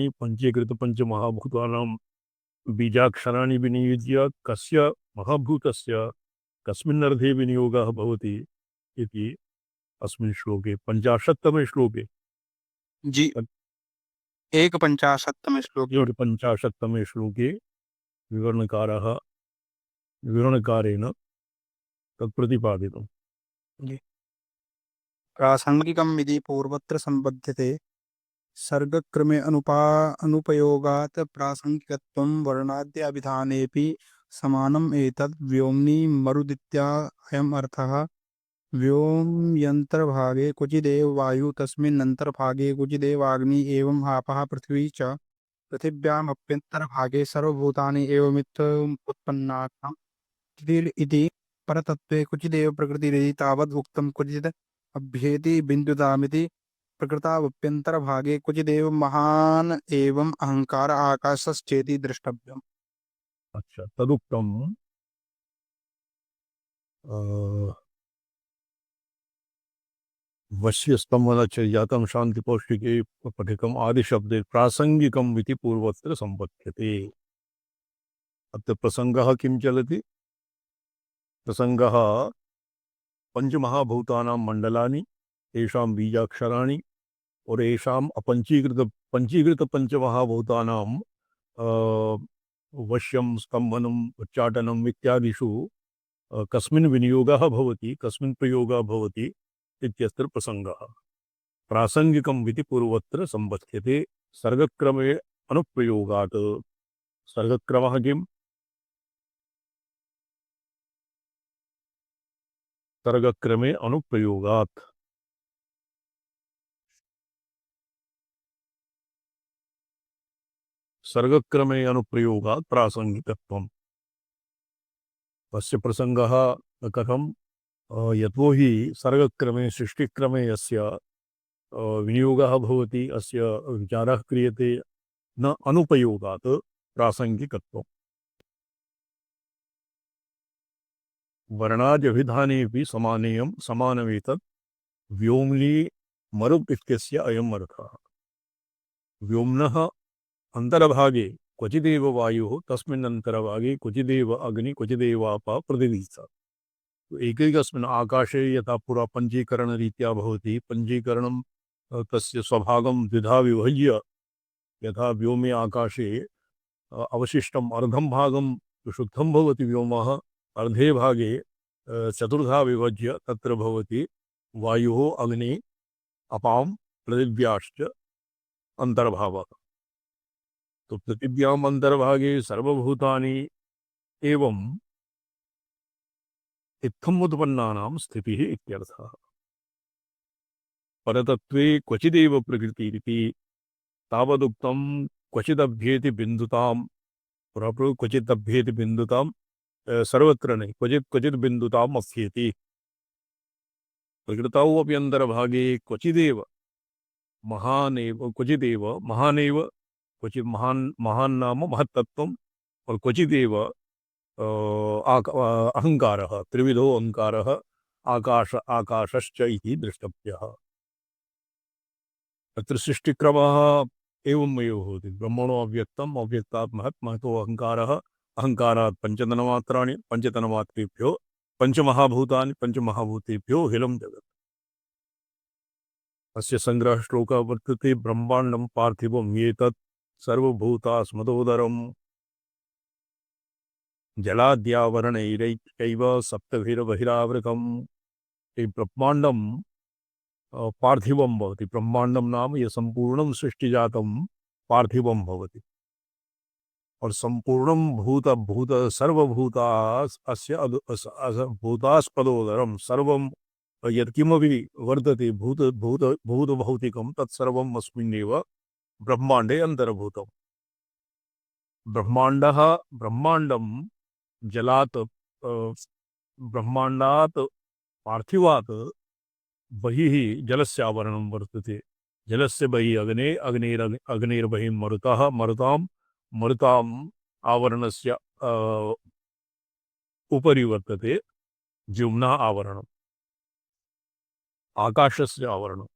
महाभूतानि पंचीकृत पंचमहाभूतानां बीजाक्षराणि विनियुज्य कस्य महाभूतस्य कस्मिन्नर्थे विनियोगः भवति इति अस्मिन् श्लोके 50तमे श्लोके जी 51तमे श्लोके 50तमे श्लोके विवरणकारः विवरणकारेण तत्प्रतिपादितम्। जी प्रासंगिकम् इति पूर्वत्र संबध्यते सर्गक्रमे अनुपयोगात् प्रासंगिकत्वं वर्णाद्याभिधानेऽपि समानम् एतद् व्योम्नि मरुदित्या अयम् अर्थः व्योम्यन्तर्भागे क्वचिदेव वायु तस्मिन्नन्तर्भागे क्वचिदेवाग्नि एवम् आपः पृथिवी च पृथिव्यामप्यन्तर्भागे सर्वभूतानि एवमित्युत्पन्नानाम् इति परतत्त्वे क्वचिदेव प्रकृतिरिति तावद् उक्तं क्वचिद् अभ्येति बिन्दुतामिति प्रकृतावप्यन्तर्भागे क्वचिदेव महान् एवम् अहङ्कार आकाशश्चेति द्रष्टव्यम्। अच्छा तदुक्तम् वश्यस्तम्भनचर्यातं शान्तिपौष्टिके पठिकम् आदिशब्दे प्रासंगिकम् इति पूर्वत्र सम्पद्यते। अत्र प्रसंगः किं चलति? प्रसंगः पंचमहाभूतानां मंडलानि तेषां बीजाक्षराणि और येषाम् पंचीकृत पंचमहाभूतानां वश्यं स्तम्भनम् उच्चाटनम् इत्यादिषु कस्मिन् विनियोगः भवति कस्मिन् प्रयोगः भवति इत्यत्र प्रसंगः। प्रासंगिकम् इति पूर्वत्र सम्बध्यते सर्गक्रमे अनुप्रयोगात्। सर्गक्रमः किम्? सर्गक्रमे अनुप्रयोगात्। सर्गक्रमे अनुप्रयोगात् प्रासंगिकत्वम्। तस्य प्रसंगः कथम्? यतोहि सर्गक्रमे सृष्टिक्रमे यस्य विनियोगः भवति अस्य विचारः क्रियते न अनुपयोगात् प्रासंगिकत्वम्। वर्णाद्यभिधानेऽपि समानमेतत् व्योम्नि मरुत् इत्यस्य अयम् अर्थः। व्योम्नः अंतरभागे क्वचिदेव वायुः तस्मिन् अंतरभागे क्वचिदेव अग्नि क्वचिदेव आपः पृथिवी च। तो एकैकस्मिन् आकाशे यथा पुरा पंचीकरणरीत्या भवति पंचीकरणं तस्य स्वभागं द्विधा विभज्य यथा व्योमे आकाशे अवशिष्टम् अर्धं भागं शुद्धं भवति व्योमः अर्धे भागे चतुर्धा विभज्य तत्र भवति वायुः अग्नि अपां पृथिव्याश्च अंतर्भावः। तो पृथिव्याम् अंतर्भागे सर्वभूतानि एवं इत्थमुत्पन्नानां स्थितिः इत्यर्थः। परतत्त्वे क्वचिदेव प्रकृतिरिति तावदुक्तं क्वचिदभ्येति बिन्दुतां क्वचिदभ्येति बिन्दुतां सर्वत्र नहीं क्वचित् बिन्दुताम् अभ्येति। प्रकृतौ अपि अन्तर्भागे क्वचिदेव महानेव क्वचिदेव महानेव क्वचित् महान् नाम महत्तत्वम् और क्वचिदेव अहङ्कारः त्रिविधो अहङ्कारः आकाशश्च इति द्रष्टव्यः। अत्र सृष्टिक्रमः एवमेव भवति। ब्रह्मणो अव्यक्तम् अव्यक्तात् महत् महतो अहङ्कारः अहङ्कारात् पंचतन्मात्राणि पंचतन्मात्रेभ्यो पंचमहाभूतानि पंचमहाभूतेभ्यो हिलं जगत्। अस्य संग्रह श्लोकः वर्तते ब्रह्माण्डं पार्थिवम् एतत् सर्वभूतास्मदोदरम् जलाद्यावरणैरैकैव सप्तभिर्बहिरावृतम्। ब्रह्माण्डं पार्थिवं भवति। ब्रह्माण्डं नाम ये संपूर्णं सृष्टिजातं पार्थिवं भवति और संपूर्णं भूत सर्वभूतास् अस्य भूतास्पदोदरं सर्वं यत्किमपि वर्तते भूतभौतिकं तत्सर्वम् अस्मिन्नेव ब्रह्माण्डे अन्तर्भूतम्। ब्रह्माण्डं जलात् ब्रह्माण्डात् पार्थिवात् बहिः जलस्य आवरणं वर्तते। जलस्य बहिः अग्नेर्बहिः मरुतः मरुताम् आवरणस्य उपरि वर्तते ज्युम्ना आवरणम् आकाशस्य आवरणम्।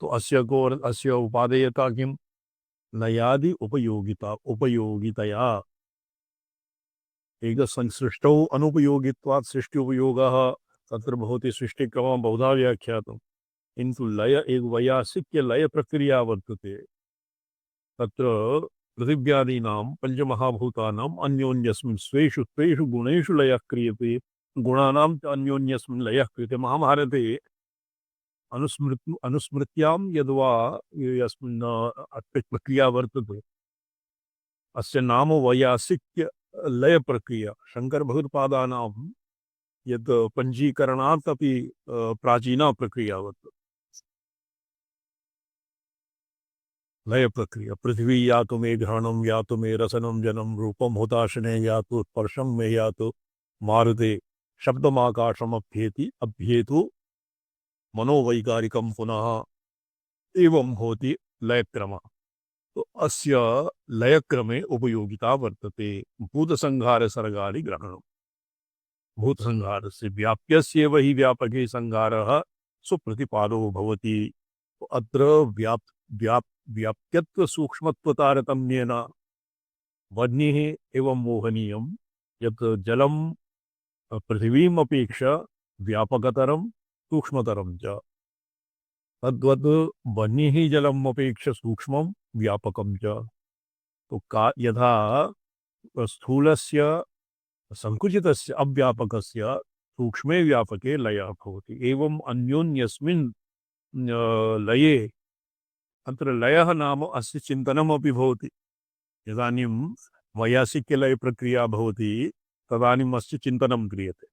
तो अस्य उपादेयता किम्? लयादि उपयोगितया एक संसृष्टौ अनुपयोगित्वात् सृष्टि उपयोगः तत्र भवति सृष्टिक्रमः बहुधा व्याख्यातम् किन्तु लय एक वैयासिक्य लय प्रक्रिया वर्तते तत्र पृथिव्यादीनां पंचमहाभूतानाम् अन्योन्यस्मिन् स्वेषु स्वेषु गुणेषु लयः क्रियते गुणानां च अन्योन्यस्मिन् लयः क्रियते महाभारते अनुस्मृत्यां यद्वा यस्मिन् अत्र प्रक्रिया वर्तते अस्य नाम वैयासिक्य लय प्रक्रिया शंकर भगवत्पादानां यत् पंजीकरणात् अपि प्राचीना प्रक्रिया वर्तते लय प्रक्रिया पृथ्वी या तो मे घ्राणम या तो मे रसनम जनम रूपम हुताशने या तो स्पर्शम में या तो मारुते शब्दमाकाशम अभ्येतु मनोवैकारिकम पुनः एवं होति लयक्रम तो अस्य लयक्रमे उपयोगिता वर्तते भूतसंहार सर्गादि ग्रहणम भूतसंहार से व्याप्यस्येव हि व्यापके संहारः सुप्रतिपादो भवति तो अत्र व्याप्यत्व सूक्ष्मत्व तारतम्येन वह्निः एवं मोहनीयं यत् जलं पृथिवीम् अपेक्षा व्यापकतरं सूक्ष्मतरं च तद्वद् वह्निः जलम् अपेक्षा सूक्ष्मं व्यापकं च तो का यथा स्थूलस्य संकुचितस्य अव्यापकस्य सूक्ष्मे व्यापके लयः भवति एवं अन्योन्यस्मिन् लये अत्र लयः नाम अस्य चिन्तनमपि भवति यदानीं वैयासिक्यलय प्रक्रिया भवति तदानीम् अस्य चिन्तनं क्रियते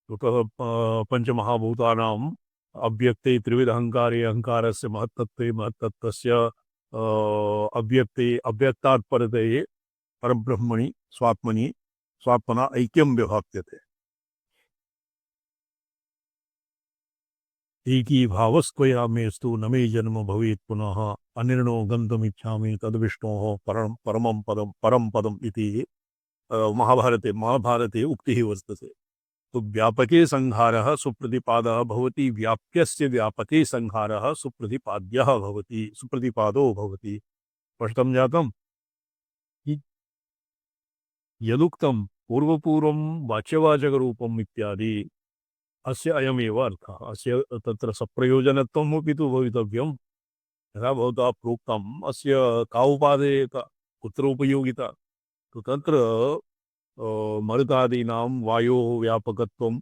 ततः पंचमहाभूतानाम् अव्यक्ते त्रिविध अहङ्कारे अहङ्कारस्य महत्तत्वे महत्तत्वस्य अव्यक्ते अव्यक्तात् परते परब्रह्मणि स्वात्मनि स्वात्मना ऐक्यं व्यभाप्यते एकी भावस्त्वया मेस्तु न मे जन्म भवेत् पुनः अनिर्णो गन्तुमिच्छामि तद्विष्णोः परमं पदं परम पदम इति महाभारते उक्तिः वर्तते तो व्यापके संहारः सुप्रतिपादः भवति व्याप्यस्य व्यापके संहारः सुप्रतिपाद्यः भवति सुप्रतिपादो भवति स्पष्टं जातम् यदुक्तं पूर्वपूर्वं वाच्यवाचकरूपम् इत्यादि अस्य अयमेव अर्थः अस्य तत्र सप्रयोजनत्वमपि तु भवितव्यं यथा भवता प्रोक्तम् अस्य का उपादेयता कुत्र उपयोगिता तो तत्र मरुतादीनां वायोः व्यापकत्वम्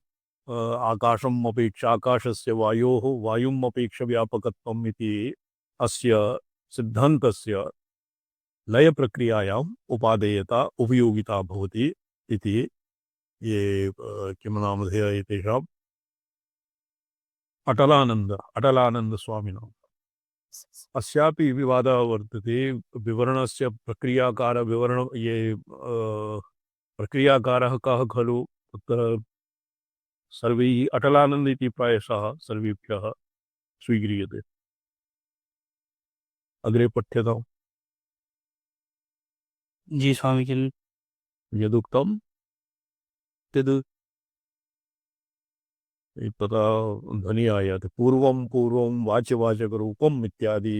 आकाशम् अपेक्षा आकाशस्य वायोः वायुम् अपेक्षा व्यापकत्वम् इति अस्य सिद्धान्तस्य लय प्रक्रियायाम् उपादेयता उपयोगिता भवति इति ये किं नामधेय एतेषाम् अटलानंद स्वामिनाम् अस्यापि विवादः वर्तते विवरणस्य प्रक्रियाकार विवरण ये प्रक्रियाकारः कः खलु तत्र सर्वैः अटलानंद इति प्रायशः सर्वेभ्यः स्वीक्रियते अग्रे पठ्यताम् जी स्वामी जी। यदुक्तं तद् तथा ध्वनि आयाति पूर्वं पूर्वं वाच्यवाचकरूपम् इत्यादि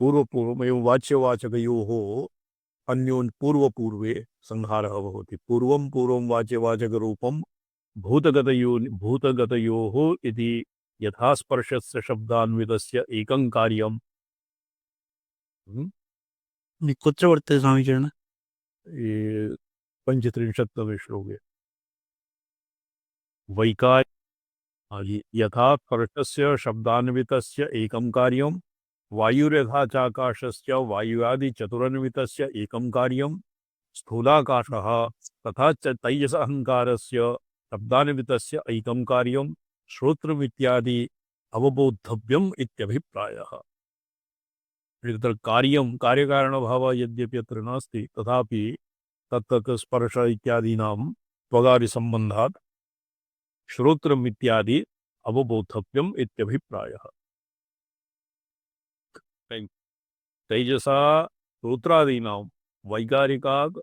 पूर्वपूर्वमेव वाच्यवाचकयोः अन्योन् पूर्वपूर्वे संहारः भवति पूर्वं पूर्वं वाच्यवाचकरूपं भूतगतयोः इति यथा स्पर्शस्य शब्दान्वितस्य एकं कार्यं कुत्र वर्तते स्वामी चरण 35तमे श्लोके वैकार यथा स्पर्शस्य शब्दान्वितस्य एकं कार्यं वायुर्यथा चाकाशस्य वायुआदि चतुरन्वितस्य एकं कार्यं स्थूलाकाशः तथा च तैजस अहंकारस्य शब्दान्वितस्य एकं कार्यं श्रोत्रमित्यादि अवबोद्धव्यम् इत्यभिप्रायः तत्र कार्यं कार्यकारणभावः यद्यपि अत्र नास्ति तथापि तत्तत् स्पर्श इत्यादीनां त्वगादिसम्बन्धात् श्रोत्रम् इत्यादि अवबोधव्यम् इत्यभिप्रायः तैजसा श्रोत्रादीनां वैकारिकात्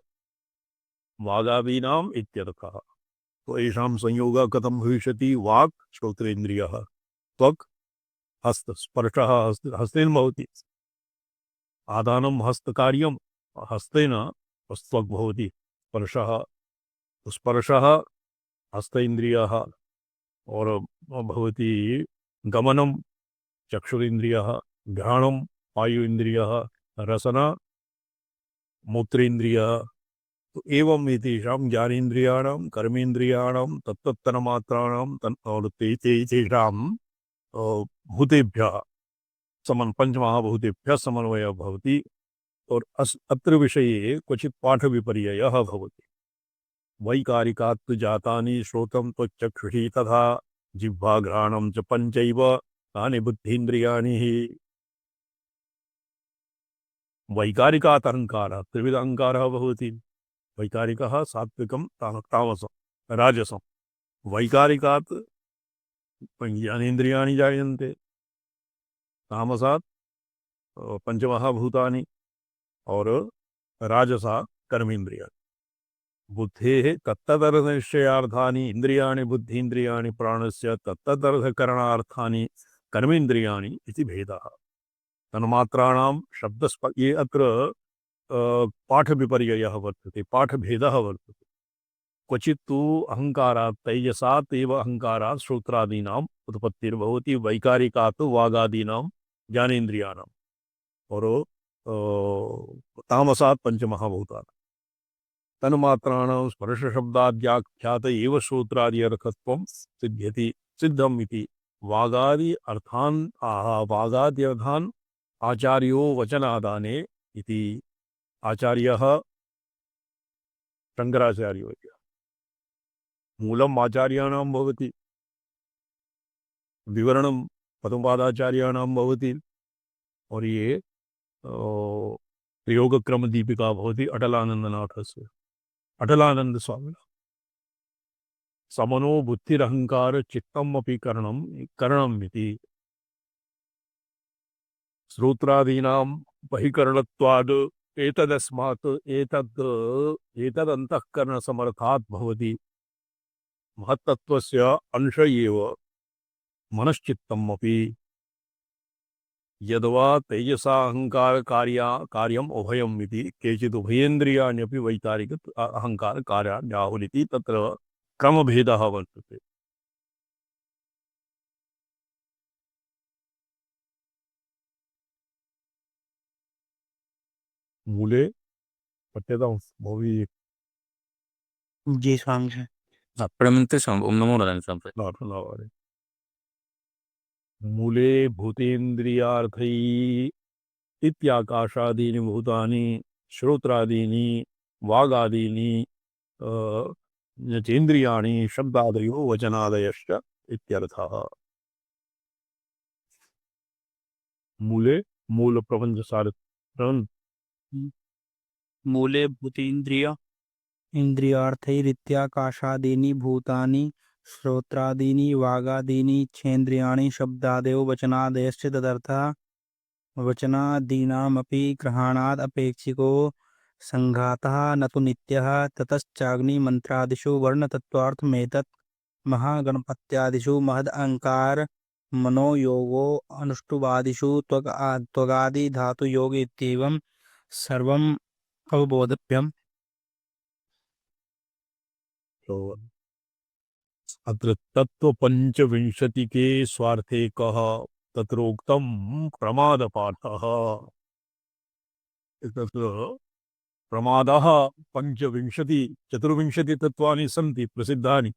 वागादीनाम् इत्यर्थः तो येषां संयोगः कथं भविष्यति वाक् श्रोत्रेन्द्रियः त्वक् हस्तस्पर्शः हस्तेन भवति, आदानं हस्तकार्यं, हस्तेन वस्त्वक् भवति, स्पर्शः स्पर्शः हस्त इन्द्रियः, और भवति गमनं चक्षुरिन्द्रियः, घ्राणं वायु इन्द्रियः, रसना मूत्रेन्द्रियः। तो एवं एतेषां ज्ञानेन्द्रियाणां कर्मेन्द्रियाणां तत्तत्तन्मात्राणां और तेषां भूतेभ्यः पंचमहाभूतेभ्यः समन्वयः भवति। और अत्र विषये क्वचित् पाठविपर्ययः भवति। वैकारिकात् जातानि श्रोत्रं त्वच्चक्षुषी तथा जिह्वा घ्राणं च पञ्चैव तानि बुद्धीन्द्रियाणि हि। वैकारिकात् अहङ्कारः, त्रिविध अहङ्कारः भवति। वैकारिकः सात्विकं तामसं राजसं। वैकारिकात् ज्ञानेन्द्रियाणि जायन्ते, तामसात् पंचमहाभूतानि, और राजसा कर्मेन्द्रियाणि। बुद्धेः तत्तदर्थनिश्चयार्थानि इन्द्रियाणि बुद्धीन्द्रियाणि प्राणस्य तत्तदर्थकरणार्थानि कर्मेन्द्रियाणि इति भेदः। तन्मात्राणां ये अत्र पाठविपर्ययः वर्तते, पाठभेदः वर्तते। क्वचित् तु अहङ्कारात् तैजसात् एव अहङ्कारात् श्रोत्रादीनाम् उत्पत्तिर्भवति, वैकारिकात् वागादीनां ज्ञानेन्द्रियाणाम्, और तामसात् पंचमहाभूतात्। तन्मात्राणां स्पर्शशब्दाद्याख्यात एव श्रोत्रादि अर्थत्वं सिद्ध्यति, सिद्धम् इति वागादि अर्थान् वागाद्यर्थान् आचार्यो वचनादाने इति। आचार्यः शङ्कराचार्यो इति। मूलम् आचार्याणां भवति, विवरणं पद्मपादाचार्याणां भवति, और ये योगक्रमदीपिका भवति अटलानन्दनाथस्य, अटलानंद स्वामिनः। समनो बुद्धिरहंकार चित्तम अपि करणम करणम इति। श्रोत्रादीनां बहिकरणत्वाद् एतदस्मात् एतदन्तःकरणसमर्थात् भवति। महत्तत्वस्य अंश एव मनश्चित्तम् अपि। यद्वा तेजसा अहंकार कार्यम उभयम् इति केचित् उभयेन्द्रियाण्यपि वैकारिक अहंकार कार्याण्याहुरिति तत्र क्रमभेदः वर्तते। मूले पठ्यतां भवि जी स्वामी जी। प्रणमते ओम नमो नारायण स्वामी। नारायण। मूले भूतेन्द्रियार्थै इत्याकाशादीनि भूतानि श्रोत्रादीनि वागादीनि चेन्द्रियाणि शब्दादयो वचनादयश्च इत्यर्थः। मूले मूल प्रपंच सार मूले भूतेन्द्रिय इंद्रियार्थैरित्याकाशादीनि भूतानि श्रोत्रादीनि वागादीनि छेन्द्रियाणि शब्दादयो वचनादयश्च तदर्थः। वचनादीनामपि ग्रहणाद् अपेक्षिको संघातः न तु नित्यः। ततश्चाग्निमन्त्रादिषु वर्णतत्त्वार्थमेतत् महागणपत्यादिषु महद् अहङ्कार मनोयोगो अनुष्टुवादिषु त्वगादि धातुयोग इत्येवं सर्वम् अवबोधव्यम्। अत्र तत्त्वपञ्चविंशतिके स्वार्थे कः तत्रोक्तं प्रमादपाठः। तत्र प्रमादः चतुर्विंशति तत्त्वानि सन्ति प्रसिद्धानि।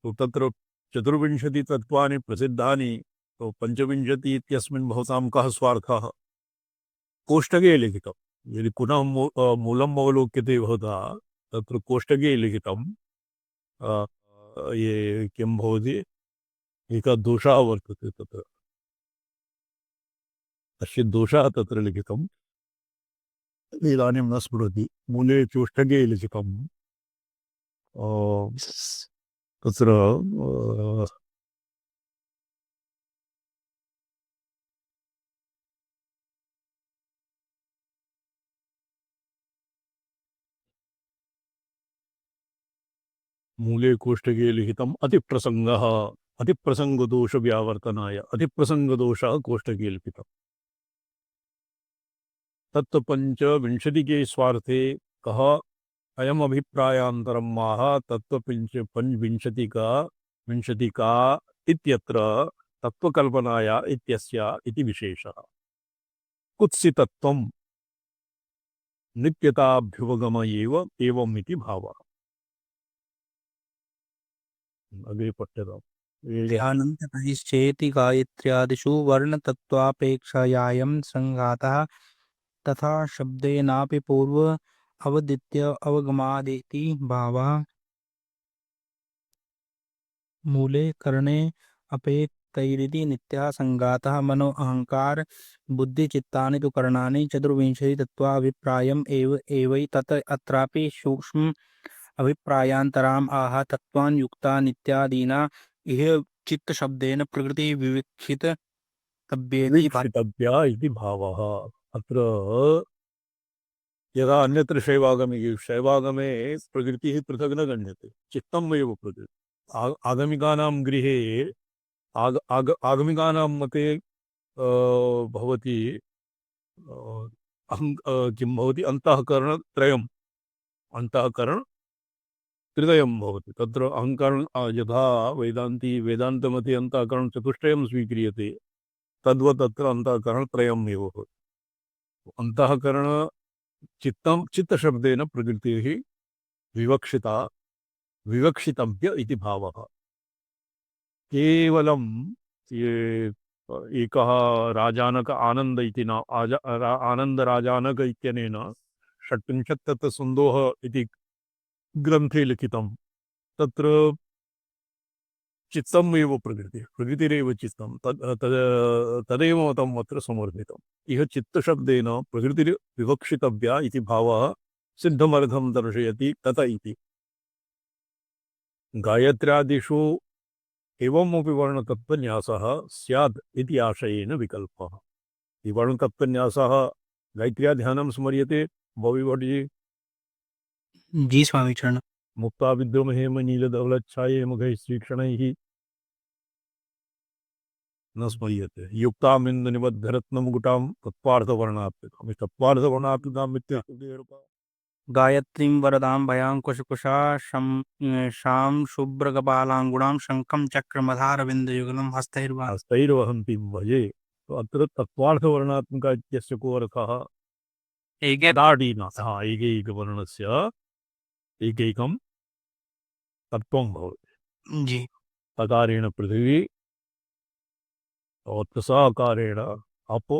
तो तत्र चतुर्विंशति तत्त्वानि प्रसिद्धानि। तो पंचविंशति इत्यस्मिन् भवतां कः स्वार्थः? कोष्टके लिखितम्। यदि पुनः मूलम् अवलोक्यते भवता, तत्र कोष्टके लिखितम्। ये किं भवति, एकः दोषः वर्तते तत्र, कश्चित् दोषः तत्र लिखितम्, इदानीं न स्मरति। मूले कोष्टके लिखितम्। तत्र मूले कोष्टके लिखितम् अतिप्रसंगः अतिप्रसङ्गदोषव्यावर्तनाय अतिप्रसङ्गदोषः कोष्टके लिखितः तत्त्वपञ्चविंशतिके स्वार्थे कः अयम् अभिप्रायान्तरं माह तत्त्वपञ्चविंशतिका विंशतिका इत्यत्र तत्त्वकल्पनाया इत्यस्य इति विशेषः कुत्सितत्वं नित्यताभ्युपगम एवम् इति भावः अग्रे पठ्यताम् ध्यानन्ततैश्चेति गायत्र्यादिषु वर्णतत्त्वापेक्षयायं सङ्घातः तथा शब्देनापि पूर्व अवदित्य अवगमादेति भावः मूले करणे अपेक्तैरिति नित्यः सङ्घातः मनो अहङ्कार बुद्धिचित्तानि तु करणानि चतुर्विंशतितत्त्वाभिप्रायम् एवैतत् अत्रापि सूक्ष्म अभिप्रायान्तराम् आह तत्त्वान् युक्ता नित्यादीना इह चित्तशब्देन प्रकृति विवक्षित तब्येति वीक्षितव्या इति भावः अत्र यदा अन्यत्र शैवागमे प्रकृतिः पृथक् न गण्यते चित्तम् एव प्रकृति आगमिकानां गृहे आगमिकानां मते भवति किं भवति अन्तःकरणत्रयम् अन्तःकरणत्रिदयं भवति तत्र अहङ्करणं यथा वेदान्तमते अन्तःकरणचतुष्टयं स्वीक्रियते तद्वत् अत्र अन्तःकरणत्रयम् एव भवति अंतःकरण चित्तशब्देन प्रकृतिः विवक्षितव्य इति भावः केवलं एकः राजानक आनन्द इति आनन्दराजानक इत्यनेन षट्त्रिंशत्तत्त्वसन्धोः इति ग्रन्थे लिखितं तत्र चित्तम् एव प्रकृतिरेव चित्तं तदेव मतम् अत्र समर्थितम् इह चित्तशब्देन प्रकृतिर्विवक्षितव्या इति भावः सिद्धमर्थं दर्शयति तत इति गायत्र्यादिषु एवमपि वर्णतत्त्वन्यासः स्यात् इति आशयेन विकल्पः इ वर्णतत्त्वन्यासः गायत्र्याध्यानं स्मर्यते भविभट्जी जी स्वामी चरण मुक्ता विद्रोमहेम नीलधवलच्छाये मुखैश्रीक्षणैः न स्मर्यते युक्तामिन्दनिबद्धरत्नमुकुटां तत्पार्थवर्णात्मिकां तत्पार्थवर्णात्मिकाम् इत्यर्थः गायत्रीं वरदां भयाङ्कुशकुशा शां शुभ्रकपालाङ्गुणां शङ्खं चक्रमधारविन्दयुगलं हस्तैर्वहन्तीं भजे तो अत्र तत्पार्थवर्णात्मिका इत्यस्य को अर्थः एकैकवर्णस्य एकैकं तत्त्वं भवति जी तकारेण पृथिवी सकारेण अप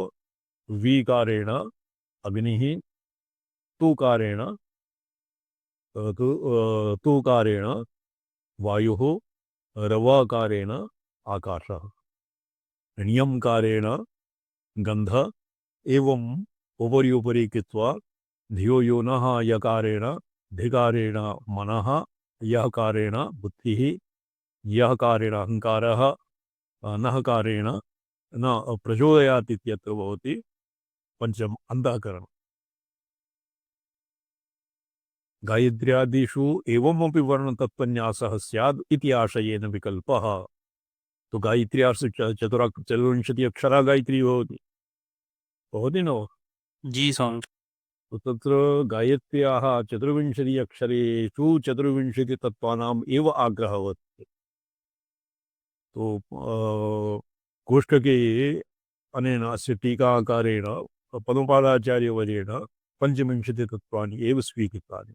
वीकारेण अग्निः तूकारेण वायुः रवाकारेण आकाशः ण्यंकारेण गन्ध एवं उपरि कृत्वा धियो यो नः यकारेण धिकारेण मनः यहकारेण बुद्धिः यहकारेण अहङ्कारः नहकारेण न प्रचोदयात् इत्यत्र भवति पंचम अंतःकरणम् गायत्र्यादिषु एवमपि वर्णतत्त्वन्यासः स्यात् इति आशयेन विकल्पः तो गायत्र्यासु चतुर्विंशति अक्षरा गायत्री भवति न जी स्वामी तो तत्र गायत्र्याः चतुर्विंशति अक्षरेषु चतुर्विंशतितत्त्वानाम् एव आग्रहः वर्तते तो कोष्ठके अनेन अस्य टीकाकारेण पद्मपादाचार्यवर्येण पञ्चविंशतितत्त्वानि एव स्वीकृतानि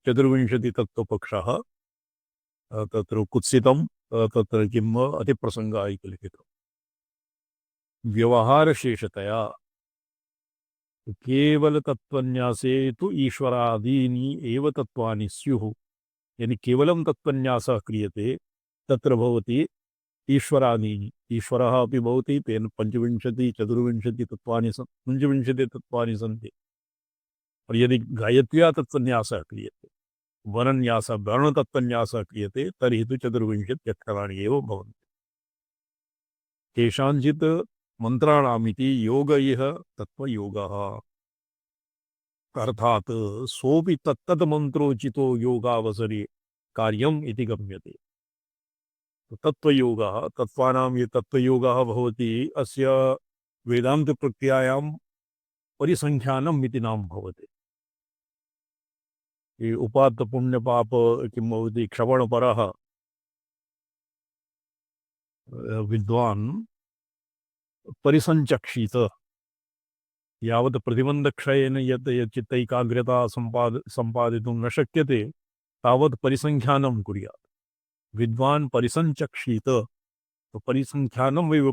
चतुर्विंशतितत्त्वपक्षः तत्र कुत्सितं तत्र किम् अतिप्रसङ्गः इति लिखितं व्यवहारशेषतया केवलतत्त्वन्यासे तु ईश्वरादीनि एव तत्त्वानि स्युः यदि केवलं तत्त्वन्यासः क्रियते तत्र भवति ईश्वरादीनि ईश्वरः अपि भवति तेन पञ्चविंशतितत्त्वानि सन्ति और यदि गायत्र्या तत्त्वन्यासः क्रियते वर्णन्यासः वर्णतत्त्वन्यासः क्रियते तर्हि तु चतुर्विंशत्यक्षराणि एव भवन्ति केषाञ्चित् मन्त्राणामिति योग इह तत्त्वयोगः अर्थात् सोऽपि तत्तत् मन्त्रोचितो योगावसरे कार्यम् इति गम्यते तो तत्त्वयोगः तत्त्वानां ये तत्त्वयोगः भवति अस्य वेदान्तप्रक्रियायां परिसङ्ख्यानम् इति नाम भवति। ये उपात्त पुण्यपाप किं भवति श्रवणपरः विद्वान् परिसञ्चक्षित यावत् प्रतिबन्धक्षयेन यत् चित्तैकाग्र्यता सम्पादितुं न शक्यते तावत् परिसङ्ख्यानं कुर्यात्। विद्वान् परिसञ्चक्षित तो परिसङ्ख्यानमेव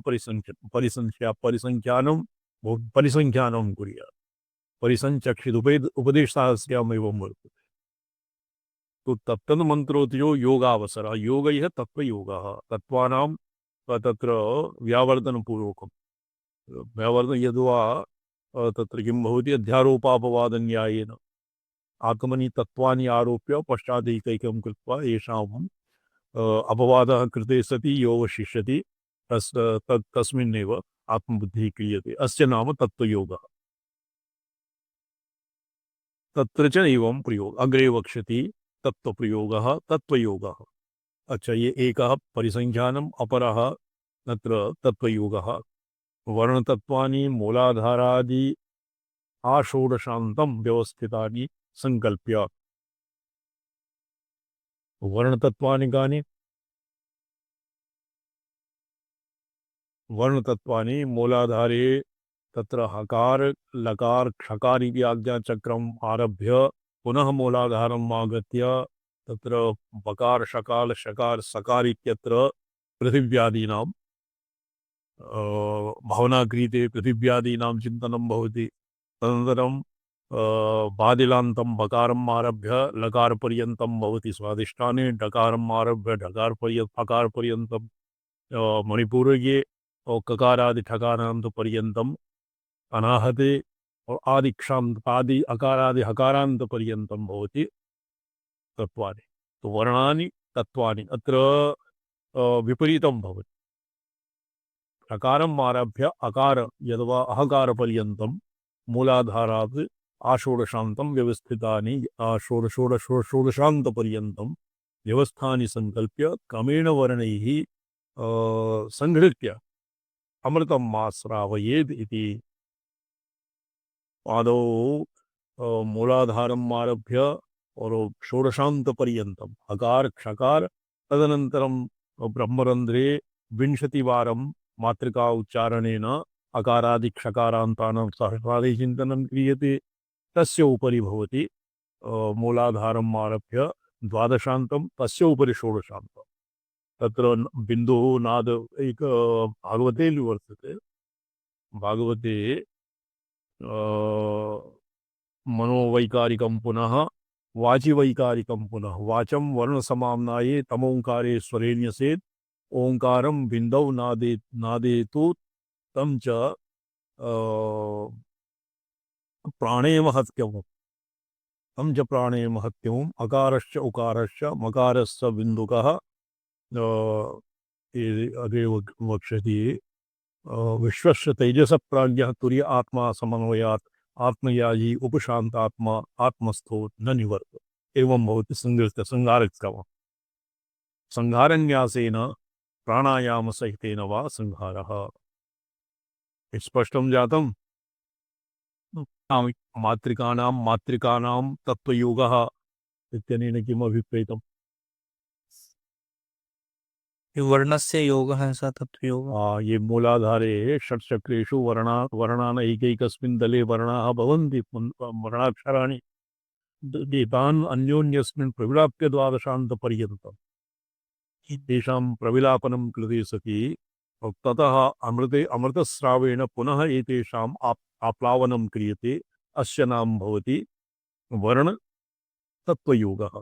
परिसङ्ख्यानं कुर्यात्। परिसञ्चक्षित उपदेशसाहस्र्यामेवं वर्तते। तो तत्तन्मन्त्रोऽयो योगावसरः योग इह तत्त्वयोगः तत्त्वानां तत्र व्यावर्तनपूर्वकं व्यावर्तन यद्वा तत्र किं भवति अध्यारोपापवादन्यायेन आत्मनि तत्त्वानि आरोप्य पश्चादैकैकं कृत्वा येषाम् अपवादः कृते सति योऽवशिष्यति तस्मिन्नेव आत्मबुद्धिः क्रियते। अस्य नाम तत्त्वयोगः। तत्र च एवं प्रयोग अग्रे वक्ष्यति तत्त्वप्रयोगः तत्त्वयोगः। अच्छा ये एकः परिसङ्ख्यानम् अपरः तत्र तत्त्वयोगः। वर्णतत्त्वानि मूलाधारादि आषोडशान्तं व्यवस्थितानि संकल्प्य। वर्णतत्त्वानि कानि? वर्णतत्त्वानि मूलाधारे तत्र हकार लकार क्षकार इति आज्ञाचक्रम् आरभ्य पुनः मूलाधारम् आगत्य तत्र बकार शकार शकार सकार इत्यत्र पृथिव्यादीनां भावनाक्रियते पृथिव्यादीनां चिन्तनं भवति। तदनन्तरं बादिलान्तं बकारम् आरभ्य लकारपर्यन्तं भवति स्वादिष्ठाने डकारम् आरभ्य फकारपर्यन्तं मणिपूरगे ककारादि ठकारान्तपर्यन्तम् अनाहते और आदि अकारादि हकारान्तपर्यन्तं भवति तत्त्वानि। तो वर्णानि तत्त्वानि अत्र विपरीतं भवति। ठकारम् आरभ्य अकार यद्वा अहकारपर्यन्तं मूलाधारात् आषोडशान्तं व्यवस्थितानि षोडशान्तपर्यन्तं व्यवस्थानि संकल्प्य क्रमेण वर्णैः संहृत्य अमृतं आश्रावयेत् इति। आदौ मूलाधारम् आरभ्य और षोडशान्तपर्यन्तम् अकार क्षकार तदनन्तरं ब्रह्मरन्ध्रे 20 वारं मातृका उच्चारणेन अकारादि क्षकारान्तानां सहस्रादि चिन्तनं क्रियते। तस्य उपरि भवति मूलाधारम् आरभ्य 12शान्तं तस्य उपरि षोडशान्तं। तत्र बिन्दुः नाद एक भागवते वर्तते। भागवते मनोवैकारिकं पुनः वाचिवैकारिकं पुनः वाचं वर्णसमाम्नाये तमोंकारे स्वरेण्यसेत् ओंकारं बिन्दौ नादेतु तं च प्राणे महत्यम् तं च प्राणे महत्यम् अकारश्च उकारश्च मकारश्च बिन्दुकः अग्रे वक्ष्यति। विश्वस्य तेजस प्राज्ञः तुर्य आत्मा समन्वयात् आत्मयाजी उपशांतात्मा आत्मस्थो न निवर्त। एवं भवति संहारक्रमः। संहारन्यासेन प्राणायाम सहितेन वा संहारः। स्पष्टं जातम्? मात्रिकानां तत्त्वयोगः इत्यनेन किम् अभिप्रेतम्? वर्णस्य योगः ऐसा तत्त्वयोगः। ये मूलाधारे षट्चक्रेषु वर्णान् एकैकस्मिन् दले वर्णाः भवन्ति वर्णाक्षराणि तान् अन्योन्यस्मिन् प्रविलाप्य 12शान्तपर्यन्तम् तेषां प्रविलापनं कृते सति ततः अमृतस्रावेण पुनः एतेषाम् आप्लावनं क्रियते। अस्य नाम भवति वर्ण तत्त्वयोगः।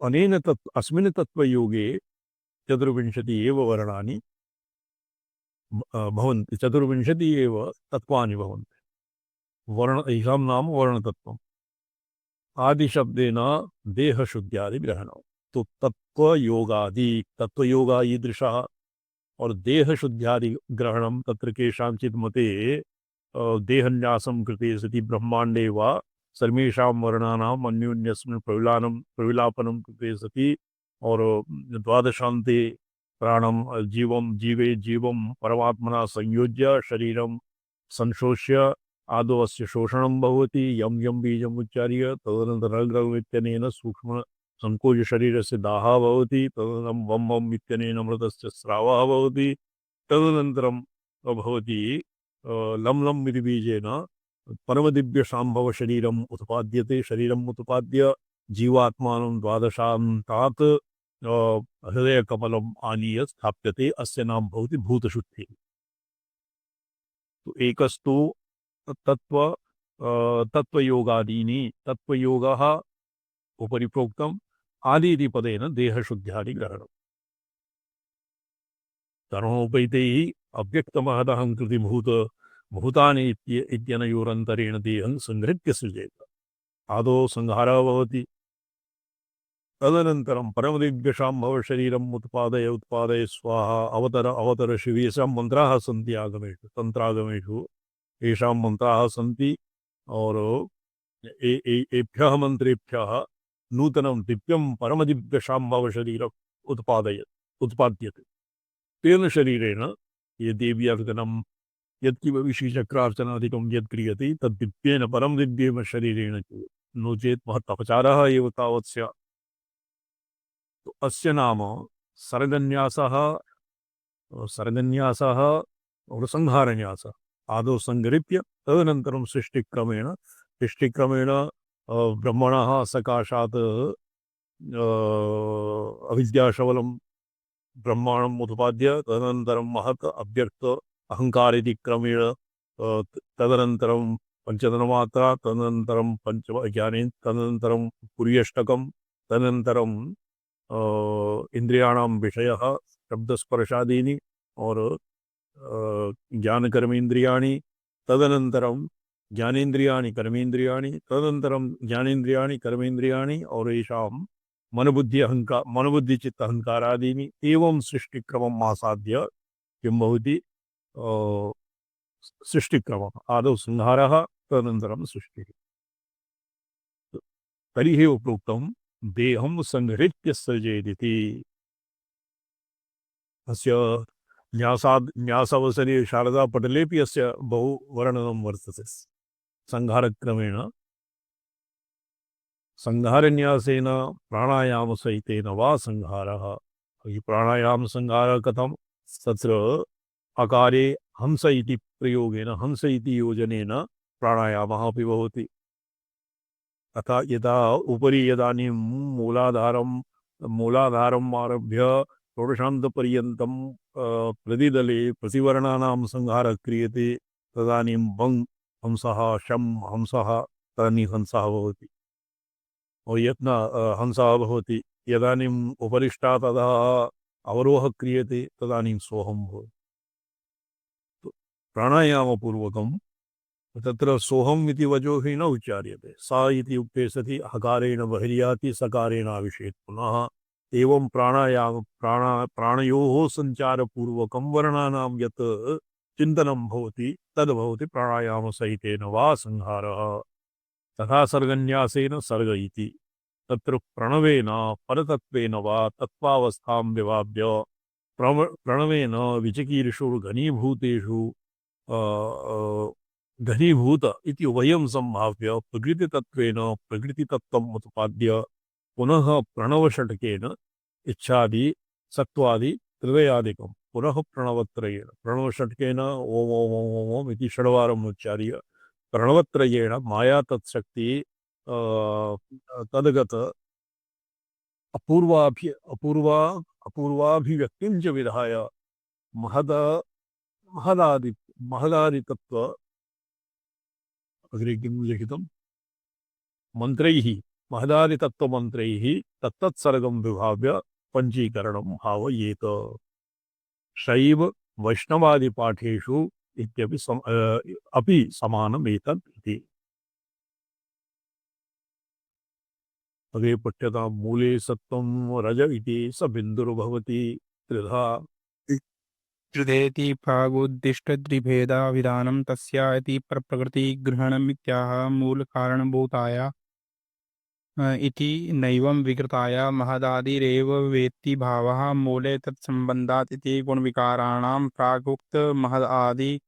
अनेन अस्मिन् तत्त्वयोगे 24 एव वर्णानि भवन्ति 24 एव तत्त्वानि भवन्ति। वर्ण येषां नाम वर्णतत्त्वम्। आदिशब्देन देहशुद्ध्यादिग्रहणम्। तो तत्त्वयोगा ईदृशः और देहशुद्ध्यादिग्रहणं तत्र केषाञ्चित् मते देहन्यासं कृते सति ब्रह्माण्डे वा सर्वेषां वर्णानाम् अन्योन्यस्मिन् प्रविलापनं कृते सति और 12शान्ते प्राणम जीवे जीवम परमात्मना संयोज्य शरीरम संशोष्य आदौ अस्य शोषणं भवति यं यं बीजम् उच्चार्य तदनन्तरं इत्यनेन सूक्ष्म संकोच शरीरस्य दाहः भवति तदनन्तरं वं वम् इत्यनेन मृतस्य स्रावः भवति तदनन्तरं भवति लं लम् इति बीजेन परमदिव्यशाम्भव शरीरम् उत्पाद्यते शरीरम् उत्पाद्य जीवात्मानं द्वादशान्तात् हृदयकमलम् आनीय स्थाप्यते अस्य नाम भवति भूतशुद्धिः। तो एकस्तु तत्त्वयोगादीनि तत्त्वयोगः उपरि प्रोक्तम् आदीति पदेन देहशुद्ध्यादि ग्रहणम् कर्मोपैतैः अव्यक्तमहदहं कृति भूतानि इत्यनयोरन्तरेण देहं संहृत्य सृजेत आदौ संहारः भवति तदनन्तरं परमदिव्यशाम्भव शरीरम् उत्पादय स्वाहा अवतर शिव येषां मन्त्राः सन्ति आगमेषु तन्त्रागमेषु येषां मन्त्राः सन्ति और एभ्यः मन्त्रेभ्यः नूतनं दिव्यं परमदिव्यशाम्भव शरीरम् उत्पाद्यते तेन शरीरेण ये देव्यर्चनं यत्किमपि श्रीचक्रार्चनादिकं यत् क्रियते तद्दिव्येन परमदिव्येन शरीरेण नो चेत् महत् अपचारः एव तावत् स्यात्। तो अस्य नाम सर्गन्यासः और संहारन्यासः आदौ संगृह्य तदनन्तरं सृष्टिक्रमेण ब्रह्मणः सकाशात् अविद्याशवलं ब्रह्माण्डम् उत्पाद्य तदनन्तरं महत् अव्यक्त अहंकार इति क्रमेण तदनन्तरं पंचतन्मात्रा तदनन्तरं पंचज्ञाने तदनन्तरं पुर्यष्टकं तदनन्तरं इंद्रियाणां विषयः शब्दस्पर्शादीनि और ज्ञानकर्मेन्द्रियाणि तदनन्तरं ज्ञानेन्द्रियाणि कर्मेन्द्रियाणि तदनन्तरं ज्ञानेन्द्रियाणि कर्मेन्द्रियाणि और येषां मनोबुद्धिचित्त अहंकारादीनि एवं सृष्टिक्रमम् आसाद्य किं भवति सृष्टिक्रमः आदौ संहारः तदनन्तरं सृष्टिः। तर्हि उपरोक्तं देहं संहृत्य सृजेदिति अस्य न्यासावसरे शारदापटलेपि अस्य बहु वर्णनं वर्तते। संहारक्रमेण संहारन्यासेन प्राणायामसहितेन वा संहारः प्राणायाम संहारः कथं तत्र अकारे हंस इति प्रयोगेन हंस इति योजनेन प्राणायामः अपि भवति अतः यदा उपरि यदानीं मूलाधारम् आरभ्य षोडशान्तपर्यन्तं प्रतिदले प्रतिवर्णानां संहारः क्रियते तदानीं वङ् हंसः शं हंसः तदानीं हंसः भवति और यत्न हंसः भवति यदानीम् उपरिष्टात् अधः अवरोहः क्रियते तदानीं सोऽहं भवति। प्राणायामपूर्वकं तत्र सोऽहम् इति वचो हि न उच्चार्यते सा इति उक्ते सति हकारेण बहिर्याति सकारेण आविशेत् पुनः एवं प्राणयोः सञ्चारपूर्वकं वर्णानां यत् चिन्तनं भवति तद्भवति प्राणायामसहितेन वा संहारः। तथा सर्गन्यासेन सर्ग इति तत्र प्रणवेन परतत्वेन वा तत्त्वावस्थां विभाव्य प्रणवेन विचिकीर्षु घनीभूतेषु घनीभूत इति वयं संभाव्य प्रकृतितत्वेन प्रकृतितत्त्वम् उत्पाद्य पुनः प्रणवषट्केन इच्छादि सत्त्वादि त्रिदयादिकं पुनः प्रणवत्रयेण प्रणवषट्केन ओम ओम ओम ओम इति षड्वारम् उच्चार्य प्रणवत्रयेण माया तत्शक्ति तदगत अपूर्वाभिव्यक्तिं च विधाय महदादितत्व अग्रे किं लिखितं मंत्रैः महदादितत्वमन्त्रैः तत्तत्सर्गं विभाव्य पंचीकरणं भावयेत शैव वैष्णवादिपाठेषु इत्यपि अपि समानमेतत् इति। अग्रे पठ्यतां मूले सत्त्वं रज इति स बिन्दुर्भवति त्रिधा त्रिधेति प्रागुद्दिष्टद्विभेदाविधानं तस्या इति परप्रकृतिग्रहणमित्याह मूलकारणभूताया इति नैवं विकृताया महदादिरेव वेत्ति भावः मूले तत्सम्बन्धात् इति गुणविकाराणां प्रागुक्त महदादि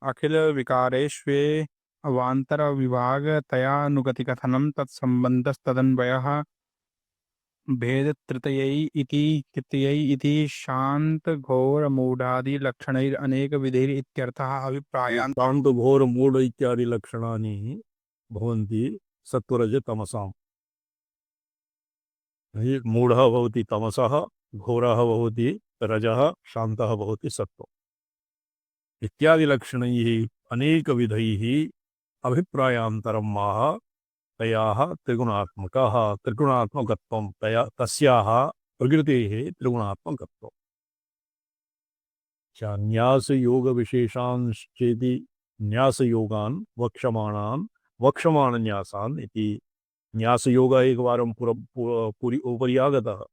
अखिल विकारेष्वे अवान्तरविभागतयानुगतिकथनं तत्सम्बन्धस्तदन्वयः भेदतृतीयै इति शान्तघोरमूढादिलक्षणैरनेकविधैरित्यर्थः अभिप्रायान् शांत घोर मूढ़ इत्यादि लक्षणानि भवन्ति सत्वरज तमसाम्। मूढ़ः भवति तमसः, घोरः भवति रजः, शान्तः भवति सत्त्वम्। इत्यादि लक्षणैः अनेकविधैः अभिप्रायान्तरं माह तयाः त्रिगुणात्मकः त्रिगुणात्मकत्वं तस्याः प्रकृतेः त्रिगुणात्मकत्वम्। न्यास योग विशेषांश्चेति न्यास योगान् वक्षमाण न्यासान् इति न्यास योग एक वारं पूरी उपरि आगतः।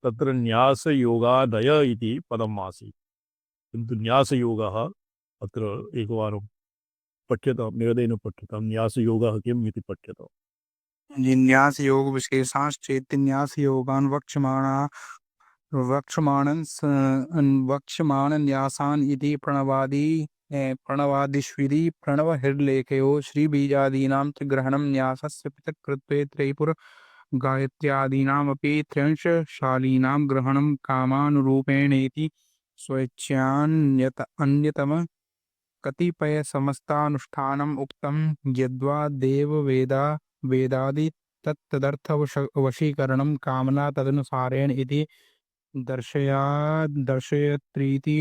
तत्र न्यास योगादय इति पदम् आसीत्, किन्तु न्यास योगः अत्र एकवारं पठ्यतां, निरदेन पठ्यतां। न्यास योगः किम् इति पठ्यताम्। न्यास योग विशेषांश्चेति न्यास योगान् वक्षमाण न्यासान् इति प्रणवादिष्विधि प्रणवहिर्लेखयो श्रीबीजादीनां च ग्रहणं न्यासस्य पृथक्कृत्वे त्रैपुर गायत्र्यादीनामपि त्र्यंशशालीनां ग्रहणं कामानुरूपेणेति अन्यतम कतिपय समस्तानुष्ठानम् उक्तं यद्वा वेदादि तत्तदर्थ वशीकरणं कामना तदनुसारेण इति दर्शयत्रीति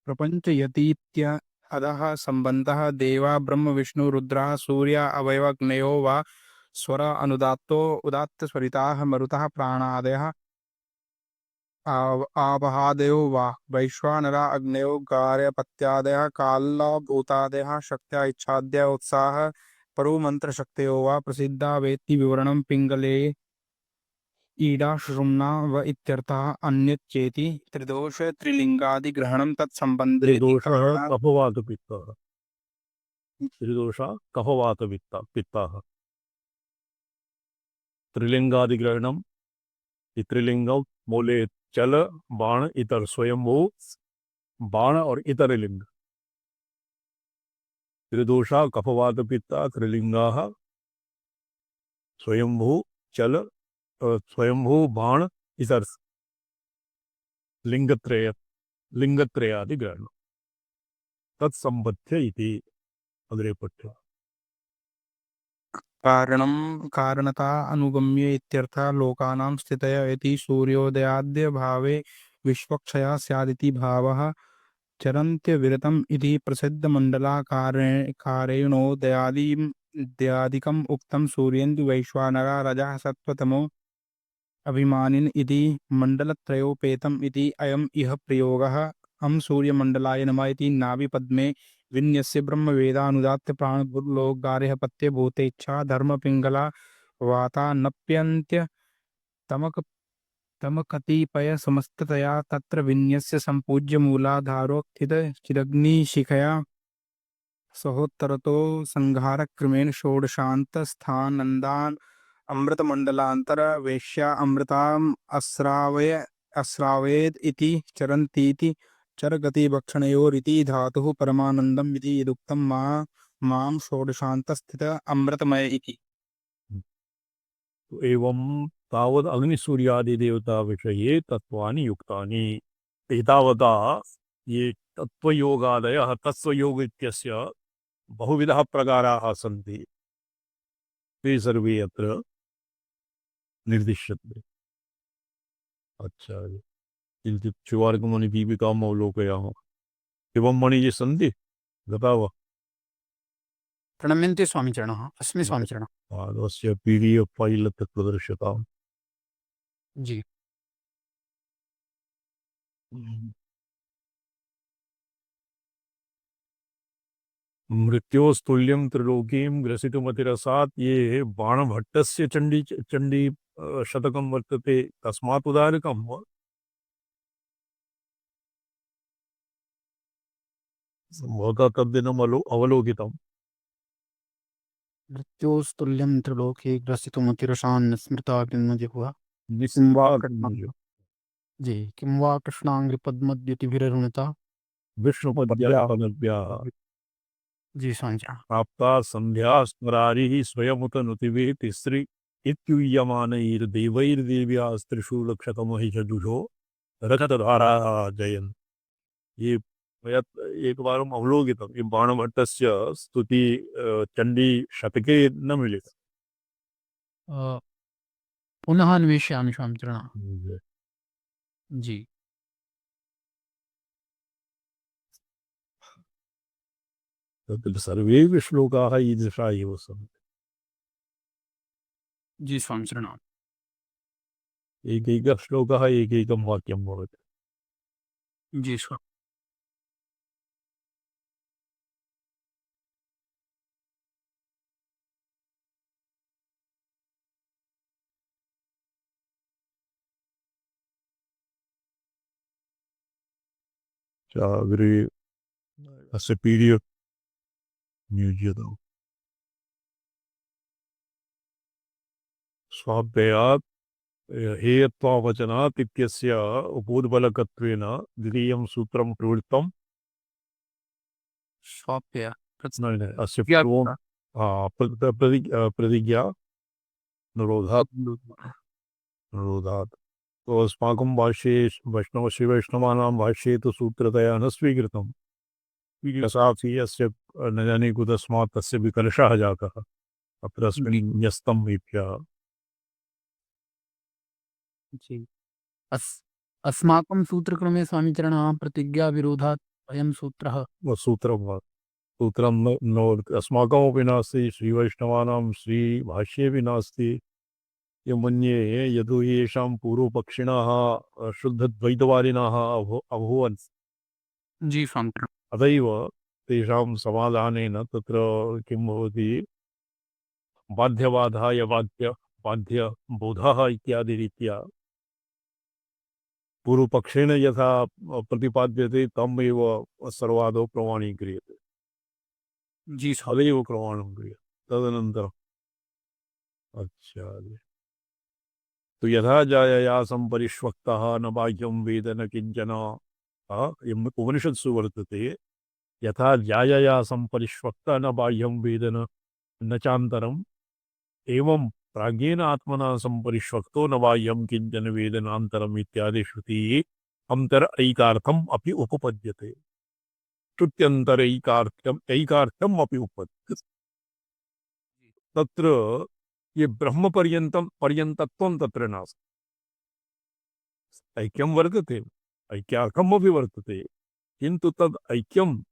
प्रपञ्चयतीत्य अधः सम्बन्धः देवा ब्रह्म विष्णु रुद्रः सूर्य अवयवग्नयो वा स्वर उदात्तस्वरिताः मरुतः प्राणादयः आवहादयो वा वैश्वानरा अग्नयो गार्हपत्यादयः कालभूतादयः शक्त्या इच्छाद्य उत्साह परोमन्त्रशक्तयो वा प्रसिद्धा वेत्ति विवरणं पिङ्गले ईडा सुषुम्ना व इत्यर्थः अन्यच्चेति त्रिदोष त्रिलिङ्गादिग्रहणं तत्सम्बन्धे त्रिदोषः कफवातपित्तः, त्रिदोषः कफवातपित्तः। त्रिलिंगादिग्रहणम, त्रिलिंगम मूले चल बाण इतर स्वयंभू बाण और इतर लिंग। त्रिदोषा कफवात पित्ता त्रिलिंगा स्वयंभू चल स्वयंभू बाण इतर लिंगत्रयादि ग्रहण तत्संबद्ध इति अग्रे पठ्य। कारणता अनुगम्य इत्यर्थः लोकानां स्थितय इति सूर्योदयाद्य भावे विश्वक्षया स्यादिति भावः चरन्त्यविरतम् इति प्रसिद्धमण्डलाकारेणोदयादिकम् उक्तं सूर्येन्दु वैश्वानरा रजः सत्त्वतमो अभिमानिन इति मण्डलत्रयोपेतम् इति अयम् इह प्रयोगः हम सूर्यमण्डलाय नमः इति नाभिपद्मे विन्यस्य ब्रह्मवेदानुदात्त प्राणभूर्लोकगार्हपत्य भूतेच्छा धर्मपिङ्गला वातानप्यन्त्य तमक तमकतिपय समस्ततया तत्र विन्यस्य सम्पूज्य मूलाधारोत्थित चिदग्निशिखया सहोत्तरतो संहारक्रमेण षोडशान्तस्थानन्दान् अमृतमण्डलान्तर वेश्या अमृताम् अस्रावयेद् इति चरन्तीति चरगतिभक्षणयोरिति धातुः परमानन्दम् इति यदुक्तं मां षोडशान्तस्थित अमृतमय इति। एवं तावत् अग्निसूर्यादि देवता विषये तत्वानि युक्तानि। एतावता ये तत्वयोगादयः, तत्वयोग इत्यस्य बहुविधः प्रकाराः सन्ति, ते सर्वे अत्र निर्दिश्यन्ते। अच्छा, किञ्चित् शिवार्कमणि दीपिकाम् अवलोकयामः। एवं मणि ये सन्ति गता वा? प्रणम्यन्ते स्वामिचरणः। अस्मि स्वामिचरणः। पादस्य PDF फैल् अत्र प्रदर्श्यताम्। जी। मृत्योस्तुल्यं त्रिलोकीं ग्रसितुमतिरसात्, ये बाणभट्टस्य चण्डी शतकं वर्तते, तस्मात् उदाहरकं वा? भवता तद्दिनम् अवलोकितम्। मृत्योस्तुल्यं त्रिलोके ग्रसितुमतिरशान् स्मृताग्निर्जिह्वा निस्वाग्निर्जिह्वा जी किं वा कृष्णाङ्घ्रिपद्मद्युतिभिररुणिता विष्णुपद्याः जी स्वामी प्राप्ता संध्या स्मरारिः स्वयमुतनुतिभिः तिस्रि इत्युह्यमानैर्देवैर्देव्यास्त्रिशूलक्षतमहिषजुषो रजतधारा जयन्। ये एक बार हम अवलोकितम ये बाणभट्टस्य स्तुति चंडी शतके न मिलित। पुनः अन्वेषयामि स्वामिचरण जी तत्र सर्वे श्लोकाः ईदृशा एव सन्ति। जी स्वामिचरण एकैकः श्लोकः एकैकं वाक्यं भवति। जी स्वामी अग्रे अस्य पीडीएफ नियोज्यताम्। स्वाभ्यात् हेयत्वावचनात् इत्यस्य उपोद्बलकत्वेन द्वितीयं सूत्रं प्रवृत्तम्। स्वाप्य अस्य पूर्वं प्रतिज्ञा निरोधात् तो अस्माकं भाष्ये वैष्णवानां भाष्ये तो सूत्रतया न स्वीकृतं। यसापि अस्य न जाने कुतस्मात् तस्य विकर्षः जातः अत्र अस्मिन् न्यस्तं वीप्यः। जी अस्माकं सूत्रक्रमे स्वामिचरण प्रतिज्ञा विरोधात् अयं सूत्रः सूत्रं न अस्माकमपि नास्ति श्रीवैष्णवानां श्रीभाष्येऽपि नास्ति। ये मन्ये यदो येषां पूर्वपक्षिणः शुद्धद्वैतवादिनः अभूवन् जी स्वामिचरण अतैव तेषां समाधानेन तत्र किं भवति बाध्यबाधाय बाध्यबोधः इत्यादिरीत्या पूर्वपक्षेण यथा प्रतिपाद्यते तम् एव सर्वादौ प्रमाणीक्रियते। जी सदैव प्रमाणं क्रियते। तदनन्तरम् अच्छा तो यथा जायया संपरिष्वक्तः न बाह्यं वेद न किंचन उपनिषत्सु वर्तते। यथा जायया संपरिष्वक्तः न बाह्यं वेद न चान्तरम् एवं प्राज्ञेन आत्मना संपरिष्वक्तो न बाह्यं किंचन वेद नान्तरम् इत्यादि श्रुतिः अंतर ऐकार्थम् अपि उपपद्यते। श्रुत्यंतर ऐकार्थम् अपि उपपद्यते। तत्र ये ब्रह्म पर्यन्तत्वं तत्र नास्ति। ऐक्यं वर्तते ऐक्यार्थमपि वर्तते किन्तु तद् ऐक्यं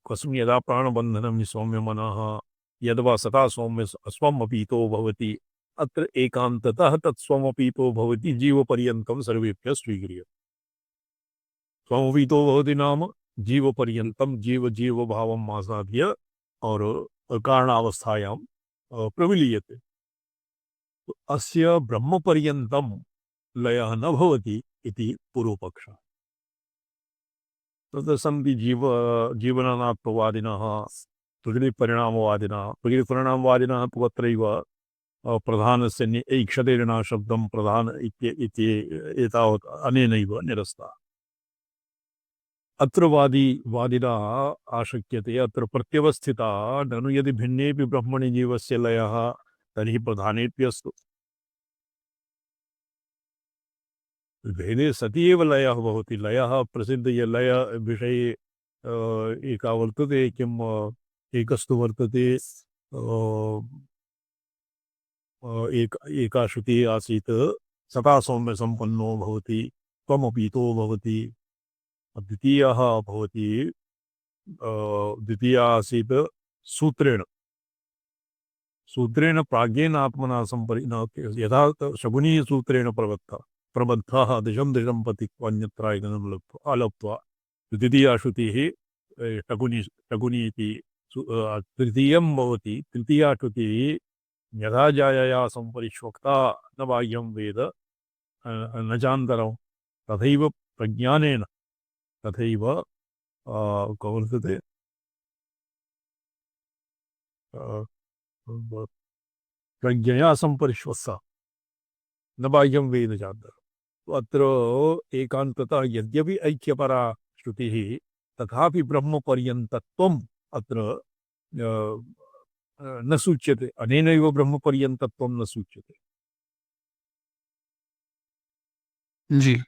कस्मिन् यदा प्राणबन्धनं सौम्य मनः यद्वा सदा सौम्य स्वमपीतो भवति अत्र एकान्ततः तत् स्वमपीतो भवति जीवपर्यन्तं सर्वेभ्यः स्वीक्रियते। स्वमपीतो भवति नाम जीवपर्यन्तं जीव भावम् आसाद्य और कारणावस्थायां प्रविलीयते। अस्य ब्रह्मपर्यन्तं लयः न भवति इति पूर्वपक्षः। तत्र सन्ति जीवनात्मवादिनः प्रकृतिपरिणामवादिनः तु अत्रैव प्रधानस्य ऐक्षते ऋणाशब्दं प्रधान इति एतावत् अनेनैव निरस्ता। अत्र वादिनः आशक्यते अत्र प्रत्यवस्थिता ननु यदि भिन्नेपि ब्रह्मणि जीवस्य लयः तर्हि प्रधानेऽप्यस्तु भेदे सति एव लयः भवति। लयः प्रसिद्ध ये लय विषये एका वर्तते किम् एकस्तु वर्तते एका श्रुतिः आसीत् सदा सौम्य सम्पन्नो भवति त्वमपीतो भवति। द्वितीयः भवति द्वितीया आसीत् सूत्रेण प्राज्ञेन आत्मना संपरि यथा शकुनीसूत्रेण प्रबद्धः दिशं पतित्वान्यत्रायगनं अलप्त्वा द्वितीया श्रुतिः शकुनी इति तृतीयं भवति। तृतीया श्रुतिः यथा जायया संपरिष्वक्ता न बाह्यं वेद न चान्तरं तथैव प्रज्ञानेन तथैव वर्तते प्रज्ञया संपरिश्वसा न बाह्यं वेद चान्तरम्। तो अत्र एकान्ततः यद्यपि ऐक्यपरा श्रुतिः तथापि ब्रह्मपर्यन्तत्वम् अत्र न सूच्यते। अनेनैव ब्रह्मपर्यन्तत्वं न सूच्यते। जी।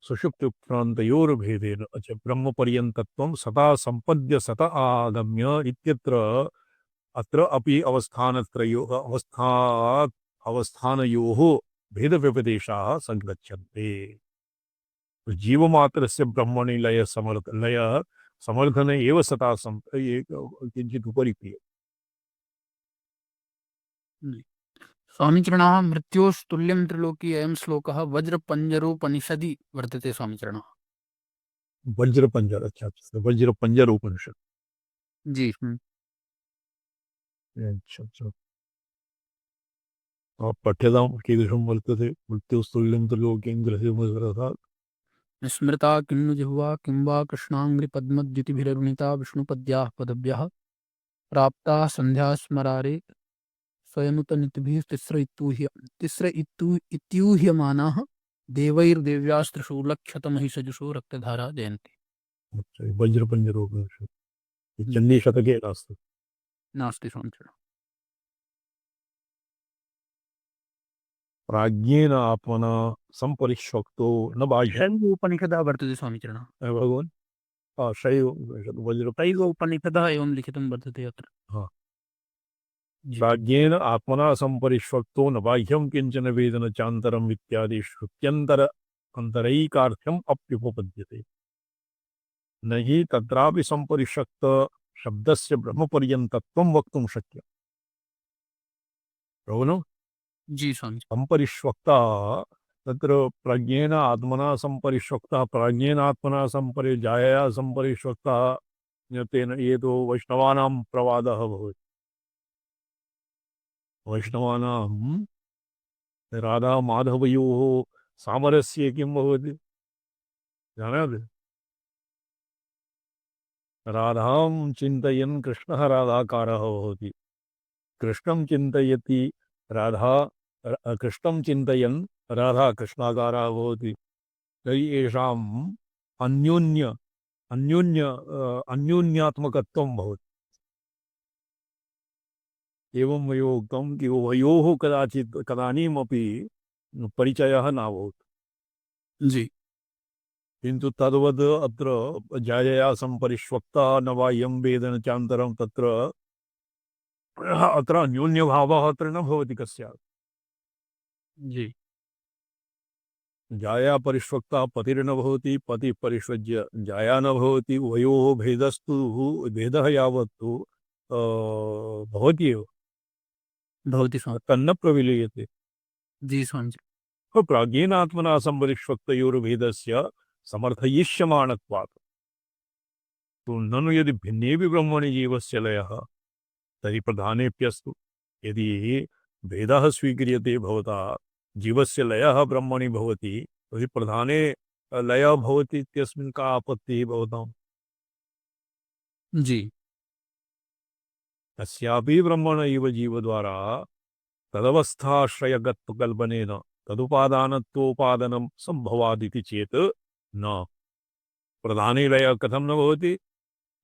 सुषुप्त्युत्क्रान्तयोर्भेदेन च ब्रह्मपर्यन्तत्वं सदा सम्पद्य सत आगम्य इत्यत्र अत्र अपि अवस्थानयोः भेदव्यपदेशाः सङ्गच्छन्ते। तो जीवमात्रस्य ब्रह्मणि लय समर्थने एव सता किञ्चित् उपरि क्रियते। स्वामीचरणः मृत्योस्तुल्यं त्रिलोकी अयं श्लोकः वज्रपञ्जरोपनिषदि वर्तते स्वामीचरणः। वज्रपञ्जर, अच्छा वज्रपञ्जर उपनिषद। जी। अच्छा अच्छा पठ्यतां कीदृशं वर्तते। मृत्युस्तुल्यं त्रिलोकीन्द्रसिंहरथात् स्मृता किन्नु जिह्वा किं वा कृष्णाङ्घ्रिपद्मद्युतिभिररुणिता विष्णुपद्याः पदभ्यः प्राप्ता सन्ध्या स्मरारे स्वयनुतनितिभिः इत्यूह्यमानाः देवैर्देव्यास्त्रिषु लक्षतमहिषजुषु रक्तधारा जयन्ति। अच्छा, वज्रपञ्जरोपनिषद चन्दी शतके नास्ति। नास्ति स्वामीचरणः। प्राज्ञेन आत्मना संपरिश्वक्तो न बाह्यं। उपनिषदः वर्तते स्वामीचरणः। भगवान् शैव वज्र उपनिषदः एवं लिखितं वर्तते अत्र। हाँ। जी। प्राज्ञेन आत्मना संपरिश्वक्तो न बाह्यं किंचन वेदन चान्तरम् इत्यादि श्रुत्यन्तर अन्तरैकार्थ्यम् अप्युपपद्यते। न हि तत्रापि संपरिश्वक्त शब्दस्य ब्रह्मपर्यन्तत्वं वक्तुं शक्यम्। प्रभुनो जी स्वामी। संपरिश्वक्ता तत्र प्रज्ञेन आत्मना संपरिश्वक्ता प्राज्ञेन आत्मना जायया संपरिश्वक्ता तेन ये तो वैष्णवानां प्रवादः भवति। वैष्णवानां राधा माधवयोः सामरस्ये किं भवति जानाति? राधां चिन्तयन् कृष्णः राधाकारः भवति। कृष्णं चिन्तयति राधा कृष्णं चिन्तयन् राधा कृष्णाकारः भवति। तर्हि येषाम् अन्योन्यात्मकत्वं भवति। एवं वयोक्तं कि उभयोः कदाचित् कदानीमपि परिचयः न भवति। जी। किन्तु तद्वद् अत्र जायया संपरिश्वक्ता न बाह्यं वेदन चान्तरं तत्र अत्र अन्योन्यभावः अत्र न भवति कस्यापि। जी। जाया परिश्वक्ता पतिर्न भवति, पति परिष्वज्य जाया न भवति। उभयोः भेदः यावत्तु भवति एव, भवति स्वामी। तन्न प्रविलीयते। जी स्वामी। प्राज्ञेनात्मना संपरिश्वक्तयोर्भेदस्य समर्थयिष्यमाणत्वात् तो ननु यदि भिन्नेऽपि ब्रह्मणि जीवस्य लयः तर्हि प्रधानेऽप्यस्तु। यदि भेदः स्वीक्रियते भवता जीवस्य लयः ब्रह्मणि भवति तर्हि प्रधाने लयः भवति इत्यस्मिन् का आपत्तिः भवताम्? जी। तस्यापि ब्रह्मण इव जीवद्वारा तदवस्थाश्रयगत्वकल्पनेन तदुपादानत्वोपादनं सम्भवादिति चेत् न। प्रधाने लयः कथं न भवति?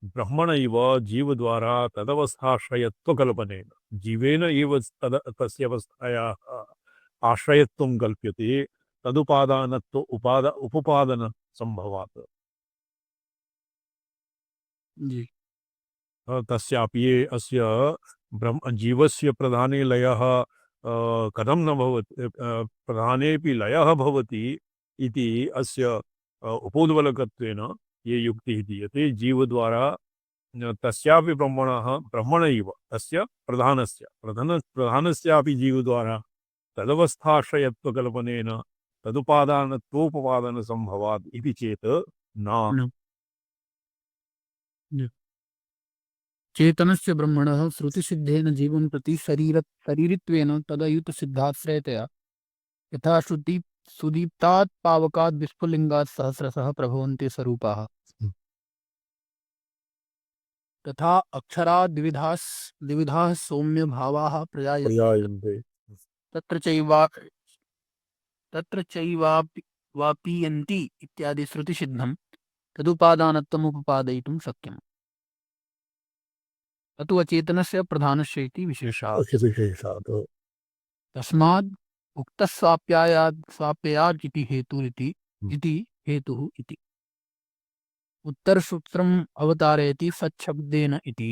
ब्रह्मण इव जीवद्वारा तदवस्थाश्रयत्वकल्पनेन जीवेन एव तस्य अवस्थायाः आश्रयत्वं कल्प्यते तदुपादानत्व उपादान संभवात्। जी। तस्यापि अस्य ब्रह्म जीवस्य प्रधाने लयः कथं न भवति? प्रधानेपि लयः भवति इति अस्य उपोद्बलकत्वेन ये युक्तिः दीयते। जीवद्वारा तस्यापि ब्रह्मण इव तस्य प्रधानस्यापि जीवद्वारा तदवस्थाश्रयत्वकल्पनेन तदुपादानत्वोपपादनसम्भवात् इति चेत् न। चेतनस्य ब्रह्मणः श्रुतिसिद्धेन जीवं प्रति शरीरित्वेन तदयुतसिद्धाश्रयतया यथा सुदीप्तात् पावकात् विस्फुलिंगात् सहस्रशः प्रभवन्ति स्वरूपाः तथा अक्षरात् द्विविधाः सौम्य भावाः प्रजायन्ते प्रजायन्ते तत्र चैवा तत्र चैवापि वापीयन्ति इत्यादि श्रुति सिद्धं तदुपादानत्वम् उपपादयितुं शक्यम् अतु अचेतनस्य प्रधानस्य इति विशेषः विशेषात् तस्माद् उक्तस्वाप्यायात् इति हेतुरिति इति हेतुः इति उत्तरसूत्रम् अवतारयति सच्छब्देन इति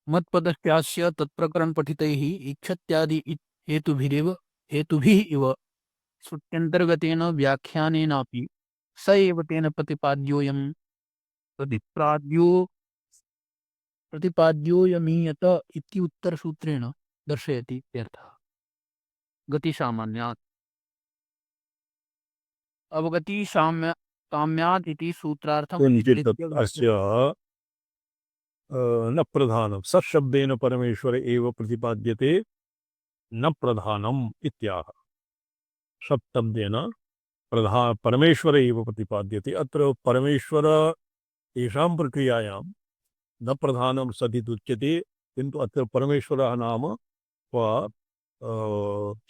मत्पदस्यास्य तत्प्रकरण पठितैः इच्छत्यादि हेतुभिः इव श्रुत्यन्तर्गतेन व्याख्यानेनापि स एव तेन प्रतिपाद्योऽयं प्रतिपाद्योऽयमीयत इति उत्तरसूत्रेण दर्शयति इत्यर्थः गतिसामान्यात् अवगतिसाम्यात् इति सूत्रार्थम् किञ्चित् अधिकृत्य अस्य न प्रधानं सशब्देन परमेश्वर एव प्रतिपाद्यते न प्रधानम् इत्याह शब्देन परमेश्वर एव प्रतिपाद्यते अत्र परमेश्वर येषां प्रक्रियायां न प्रधानं सदिदुच्यते किन्तु अत्र परमेश्वरः नाम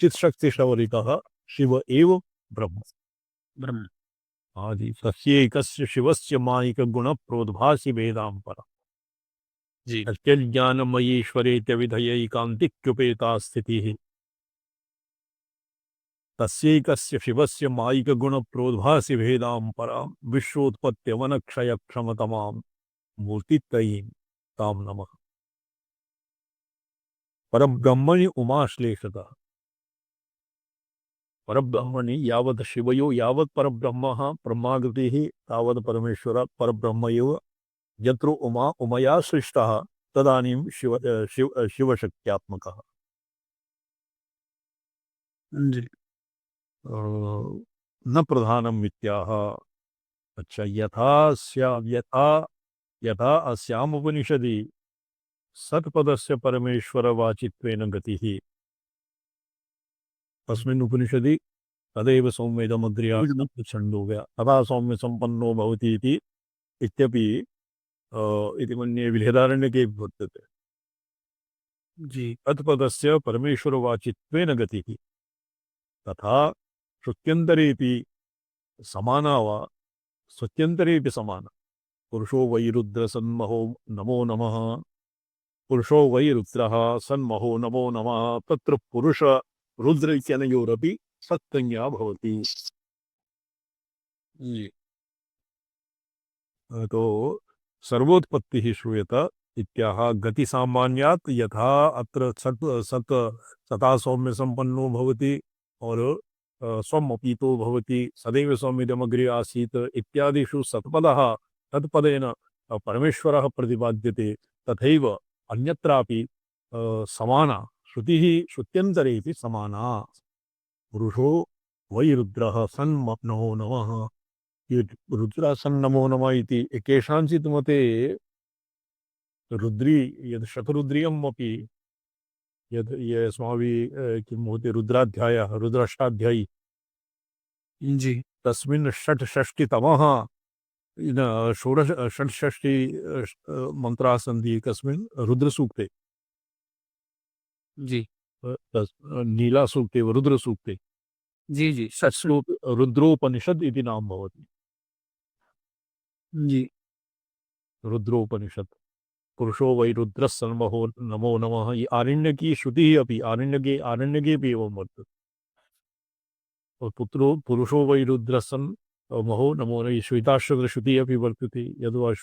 चित्शक्तिशौरिकः शिव एव ब्रह्म ब्रह्म आदि तस्यैकस्य शिवस्य मायिकगुणप्रोद्भासि वेदां परम् जी सत्यज्ञानमयीश्वरेत्यविधयैकान्तिक्युपेता स्थितिः तस्यैकस्य शिवस्य मायिकगुणप्रोद्भासि भेदां परां विश्वोत्पत्त्यवनक्षयक्षमतमां मूर्तित्रयीं तां नमः परब्रह्मणि उमाश्लेषतः परब्रह्मणि यावत् शिवयो यावत् परब्रह्मः ब्रह्मागतिः तावत् परमेश्वर परब्रह्म एव यत्र उमा उमया सृष्टः तदानीं शिवशक्त्यात्मकः जी न प्रधानम् इत्याह अच्छा यथा अस्याम् उपनिषदि सत्पदस्य परमेश्वरवाचित्वेन गतिः तस्मिन् उपनिषदि तदेव सौम्येदमग्र्या छन्दो गया तथा सौम्य संपन्नो भवति इत्यपि इति मन्ये विलेदारण्यके वर्तते जी तत्पदस्य परमेश्वरवाचित्वेन गतिः तथा श्रुत्यन्तरेऽपि समाना वा श्रुत्यन्तरेऽपि समाना पुरुषो वै रुद्रसन्महो नमो नमः पुरुषो वै रुद्रः सन्महो नमो नमः तत्र पुरुष रुद्र इत्यनयोरपि सत्संज्ञा भवति तो सर्वोत्पत्तिः श्रूयत इत्याह गतिसामान्यात् यथा अत्र सता सौम्य संपन्नो भवति और स्वम् अपीतो भवति सदैव सौम्यदमग्रे आसीत् इत्यादिषु सत्पदः तत्पदेन परमेश्वरः प्रतिपाद्यते तथैव अन्यत्रापि समाना श्रुतिः श्रुत्यन्तरेऽपि समाना पुरुषो वै रुद्रः सन्महो नमः रुद्रः सन्नमो नमः इति केषाञ्चित् मते रुद्री यद् शतरुद्रियम् अपि यद् ये अस्माभिः किं भवति रुद्राध्यायः रुद्राष्टाध्यायी जी तस्मिन् षट्षष्टितमः षोडश षट्षष्टि मन्त्राः सन्ति कस्मिन् रुद्रसूक्ते जी नीलासूक्ते रुद्रसूक्ते जी जी रुद्रोपनिषद इति नाम भवति जी रुद्रोपनिषद पुरुषो वै रुद्रः सन्महो नमो नमः ये आरण्यकी श्रुतिः अपि आरण्यके अपि एवं वर्तते और पुरुषो वै रुद्रः सन्महो नमो नमः श्वेताश्वतरश्रुतिः अपि वर्तते यद्वा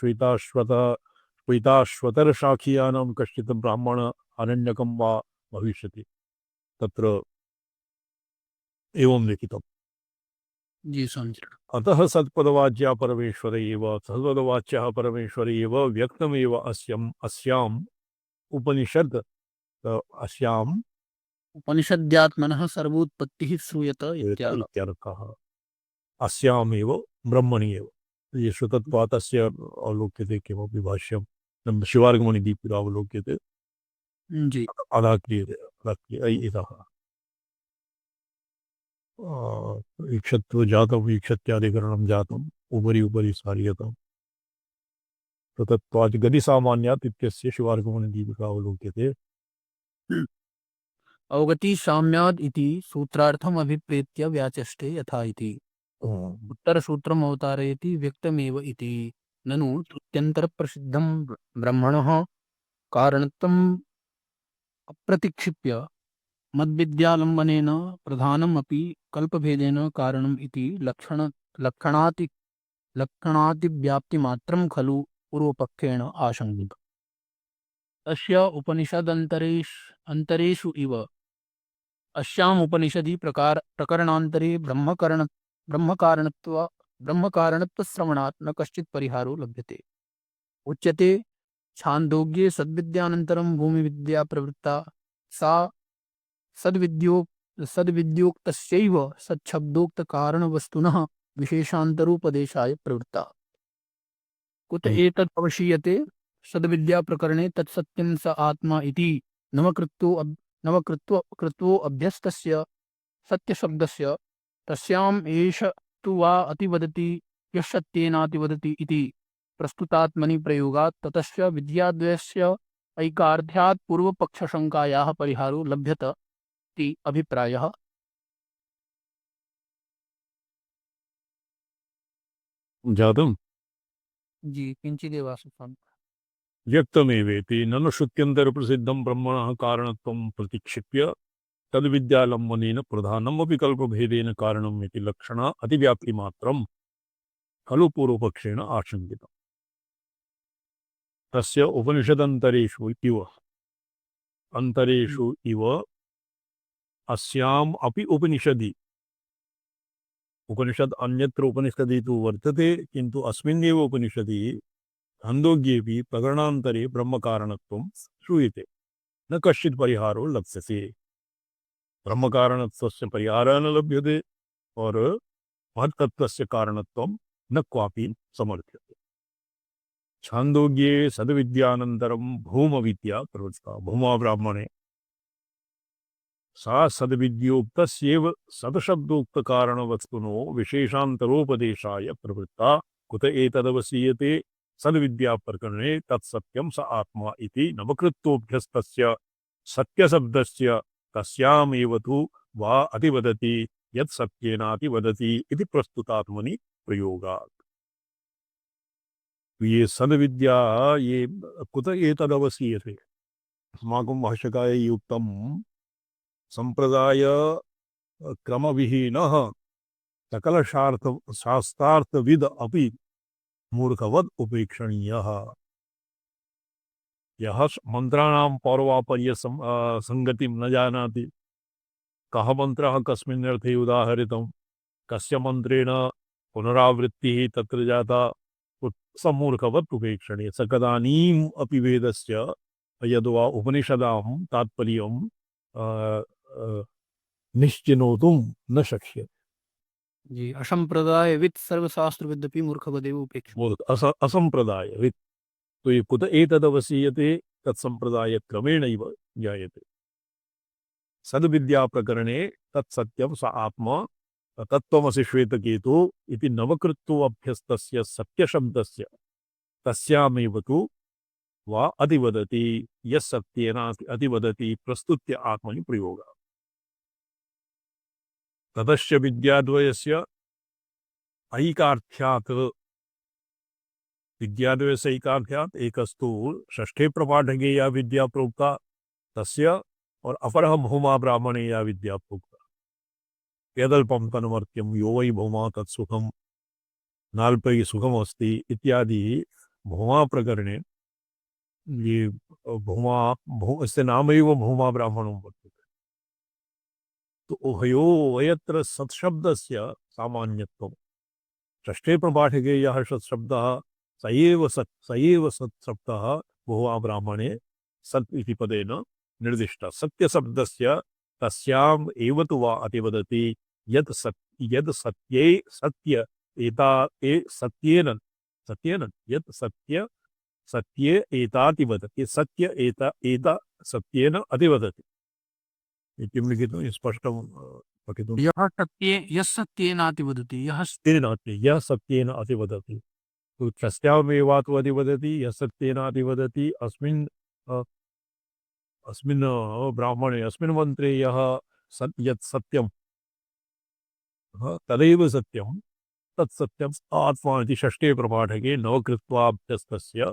श्वेताश्वतरशाखीयानां कश्चित् ब्राह्मण आरण्यकं वा भविष्यति तत्र एवं लिखितम् जी समझ अतः सत्पदवाच्या परमेश्वर एव सत्पदवाच्यः परमेश्वर एव व्यक्तमेव अस्याम् उपनिषद अस्याम् उपनिषद्यात्मनः सर्वोत्पत्तिः श्रूयत इत्यर्थः अस्यामेव ब्रह्मणि एव ये श्रुतत्वात् अस्य अवलोक्यते किमपि भाष्यं शिवार्गमणिदीपिकावलोक्यते जी अदा क्रियते इतः ईक्षत्व जातम ईक्षत्याधिकरणम जातम उपरि उपरि सार्यतम तत्त्वात् गति सामान्यात् इत्यस्य शिवार्गमन दीपिका अवलोक्यते। अवगति साम्याद् इति सूत्रार्थम अभिप्रेत्य व्याचष्टे यथा इति उत्तर सूत्रम अवतारयति व्यक्तमेव इति ननु तृत्यंतर प्रसिद्धं ब्रह्मणः कारणत्वम् अप्रतिक्षिप्य मद्विद्यालम्बनेन प्रधानम् अपि कल्पभेदेन कारणम् इति लक्षणाति लक्षणातिव्याप्तिमात्रं खलु पूर्वपक्षेण आशङ्कितम्। तस्य अंतरेषु इव अस्याम् उपनिषदि प्रकरणान्तरे ब्रह्मकारणत्वश्रवणात् न कश्चित् परिहारो लभ्यते। उच्यते छान्दोग्ये सद्विद्यानन्तरं भूमिविद्या प्रवृत्ता सा सद्विद्योक्तस्यैव सच्छब्दोक्तकारणवस्तुनः विशेषान्तरोपदेशाय प्रवृत्ता। कुत एतद् अवशीयते सद्विद्या प्रकरणे तत्सत्यं स आत्मा इति नवकृत्वो अभ्यस्तस्य सत्यशब्दस्य तस्याम् एष तु वा अतिवदति यः सत्येनातिवदति इति प्रस्तुतात्मनि प्रयोगात् ततस्य विद्याद्वयस्य ऐकार्थ्यात् पूर्वपक्षशङ्कायाः परिहारो लभ्यत इति अभिप्रायः। जातम जी किञ्चिदेव आसुताम् व्यक्तमेवेति ननु श्रुत्यंतर प्रसिद्धं ब्रह्मणः कारणत्वं प्रतिक्षिप्य तद्विद्यालम्बनेन प्रधानमपि कल्पभेदेन कारणम् इति लक्षण अतिव्याप्तिमात्रं खलु पूर्वपक्षेण आशङ्कितम्। तस्य उपनिषदन्तरेषु इव अंतरेषु इव अस्याम् अपि उपनिषदि उपनिषद अन्यत्र उपनिषदि तु वर्तते किन्तु अस्मिन्नेव उपनिषदि छान्दोग्येऽपि प्रकरणान्तरे ब्रह्मकारणत्वं श्रूयते न कश्चित् परिहारो लप्स्यते। ब्रह्मकारणत्वस्य परिहारः न लभ्यते और महत्तत्वस्य कारणत्वं न क्वापि समर्थ्यते। छान्दोग्ये सद्विद्यानन्तरं भूमविद्या प्रवृत्ता भूमा ब्राह्मणे सा सद्विद्योक्तस्यैव सदशब्दोक्तकारणवस्तुनो विशेषान्तरोपदेशाय प्रवृत्ता। कुत एतदवसीयते सद्विद्याप्रकरणे तत्सत्यं स आत्मा इति नवकृत्वोऽभ्यस्तस्य सत्यशब्दस्य तस्यामेव तु वा अतिवदति यत् सत्येनातिवदति इति प्रस्तुतात्मनि प्रयोगात्। ये सद्विद्या ये कुत एतदवसीयते अस्माकं भाष्यकाय युक्तं संप्रदाय क्रमविहीनः सकलशास्त्रार्थविद अपि मूर्खवद् उपेक्षणीयः। यः मंत्राणां पौर्वापर्य संगतिं न जानाति कः मंत्रः कस्मिन् अर्थे उदाहरितं कस्य मंत्रेण पुनरावृत्तिः तत्र जाता सम्मूर्खवत् उपेक्षणीयः। स कदानीम् अपि वेदस्य यद्वा उपनिषदां तात्पर्यं निश्चिनोतुं न शक्यते। जी असंप्रदायवित् सर्वशास्त्रविदपि मूर्खवदेव उपेक्षते। असंप्रदायवित् तो ये कुत एतदवसीयते तत्संप्रदायक्रमेणैव ज्ञायते। सद्विद्याप्रकरणे तत्सत्यं स आत्मा तत्त्वमसि श्वेतकेतु इति नवकृत्वोऽभ्यस्तस्य सत्यशब्दस्य तस्यामेव तु वा अतिवदति यः सत्येन अतिवदति प्रस्तुत्य आत्मनि प्रयोगः। ततश्च विद्याद्वयस्य ऐकार्थ्यात् विद्याद्वयस्य ऐकार्थ्यात् एकस्तु षष्ठे प्रपाठके या विद्या प्रोक्ता तस्य और अपरः भूमा ब्राह्मणे या विद्या प्रोक्ता। यदल्पं तन्मर्त्यं यो वै भूमा तत्सुखं नाल्पै सुखमस्ति इत्यादि भूमा प्रकरणे ये इससे नामैव भूमा ब्राह्मणं वर्तते। तो उभयोर्यत्र सत्शब्दस्य सामान्यत्वं षष्ठे प्रपाठके यः सत्शब्दः स एव सत्शब्दः भूमा ब्राह्मणे सत् इति पदेन निर्दिष्टः। सत्यशब्दस्य तस्याम् एव तु वा अतिवदति यत् सत्ये सत्य एता ए सत्येन यत् सत्ये एतातिवदति सत्य एता सत्येन अतिवदति। किं लिखितं स्पष्टं पठितुं यः सत्येनाति वदति यः यः सत्येन अतिवदति तो सत्यामेवातु अधिवदति यः सत्येन अधिवदति अस्मिन् ब्राह्मणे अस्मिन् मन्त्रे यः यत् सत्यं तदैव सत्यं तत्सत्यम् आत्मा इति षष्ठे प्रपाठके नवकृत्वाभ्यस्तस्य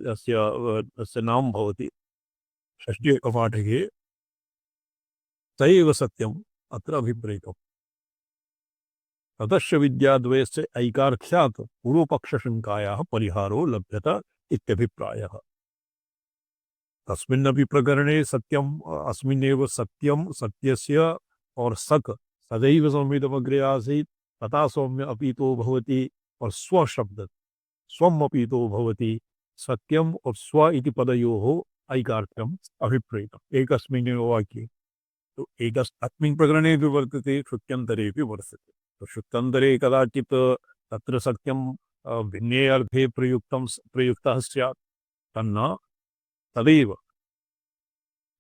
अस्य नाम भवति षष्ठे प्रपाठके तैव सत्यम् अत्र अभिप्रेतम् ततश्च विद्याद्वयस्य ऐकार्थ्यात् पूर्वपक्षशङ्कायाः परिहारो लभ्यत इत्यभिप्रायः तस्मिन्नपि प्रकरणे सत्यम् अस्मिन्नेव सत्यं सत्यस्य और सदैव संविदमग्रे आसीत् तथा सौम्य अपीतो भवति और स्वशब्द स्वम् अपीतो भवति सत्यम् और स्व इति पदयोः ऐकार्थ्यम् अभिप्रेतम् एकस्मिन्नेव वाक्ये तो अस्मिन् प्रकरणे अपि वर्तते श्रुत्यन्तरेपि वर्तते तो श्रुत्यन्तरे कदाचित् तत्र सत्यं भिन्ने अर्थे प्रयुक्तः स्यात् तन्न तदैव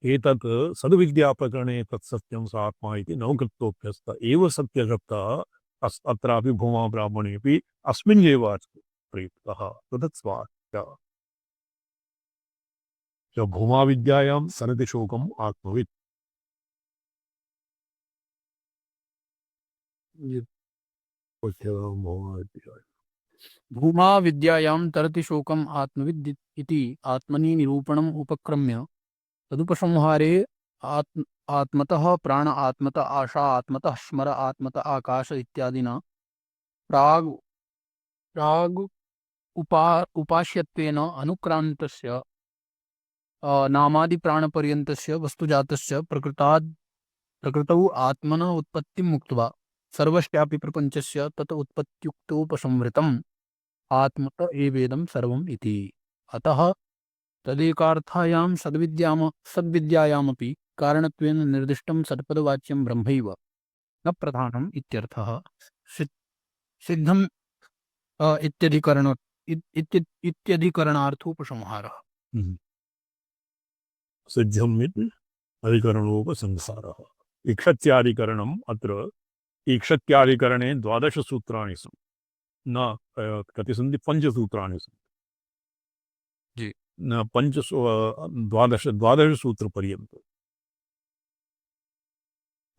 एतत् सद्विद्याप्रकरणे तत्सत्यं स आत्मा इति नवकृत्वोऽभ्यस्त एव सत्यशब्दः अत्रापि भूमा ब्राह्मणेऽपि अस्मिन्नेव अर्थे प्रयुक्तः तदस्वात् भूमा विद्यायां सरति शोकम् आत्मवित् भूमा विद्यायां तरति शोकम् आत्मविद् इति आत्मनि निरूपणम् उपक्रम्य तदुपसंहारे आत्मतः प्राण आत्मतः आशा आत्मतः स्मर आत्मतः आकाश इत्यादिना प्राग उपास्यत्वेन अनुक्रान्तस्य नामादि प्राणपर्यन्तस्य वस्तुजातस्य प्रकृतौ आत्मनः उत्पत्तिं मुक्त्वा सर्वस्यापि प्रपञ्चस्य तत् उत्पत्त्युक्तोपसंहृतम् आत्मत एवेदं सर्वम् इति अतः तदेकार्थायां सद्विद्यायामपि कारणत्वेन निर्दिष्टं सत्पदवाच्यं ब्रह्मैव न प्रधानम् इत्यर्थः सिद्धम् इत्यधिकरणार्थोपसंहारः सिद्धम् इति अधिकरणोपसंहारः इक्षत्यादिकरणम् अत्र ईक्षत्यादिकरणे 12 सूत्राणि सन्ति न कति सन्ति 5 सूत्राणि सन्ति जी न 12 सूत्रपर्यन्तं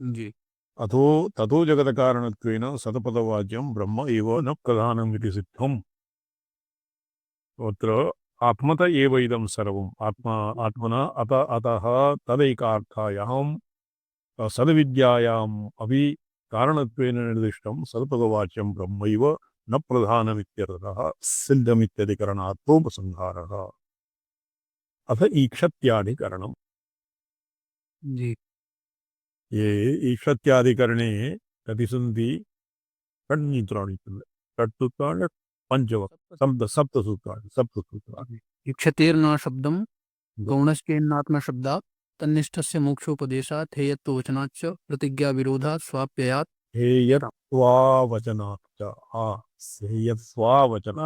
जी अथो ततो जगत्कारणत्वेन सतपदवाच्यं ब्रह्म एव न प्रधानम् इति सिद्धम् अत्र आत्मत एव इदं सर्वम् आत्मना अतः तदैकार्थायां सद्विद्यायाम् अपि कारणत्वेन निर्दिष्टं सत्पदवाच्यं ब्रह्मैव न प्रधानमित्यर्थः सिद्धमित्यधिकरणार्थोपसंहारः अथ ईक्षत्यादिकरणम् जी ये ईक्षत्यादिकरणे कति सन्ति षड्सूत्राणि षट्सूत्राणि सप्तसूत्राणि इक्षतेर्न शब्दं गौणस्येन्नात्मशब्दात् तन्निष्ठस्य मोक्षोपदेशात् हेयत्ववचनाच्च प्रतिज्ञाविरोधात् स्वाप्ययात्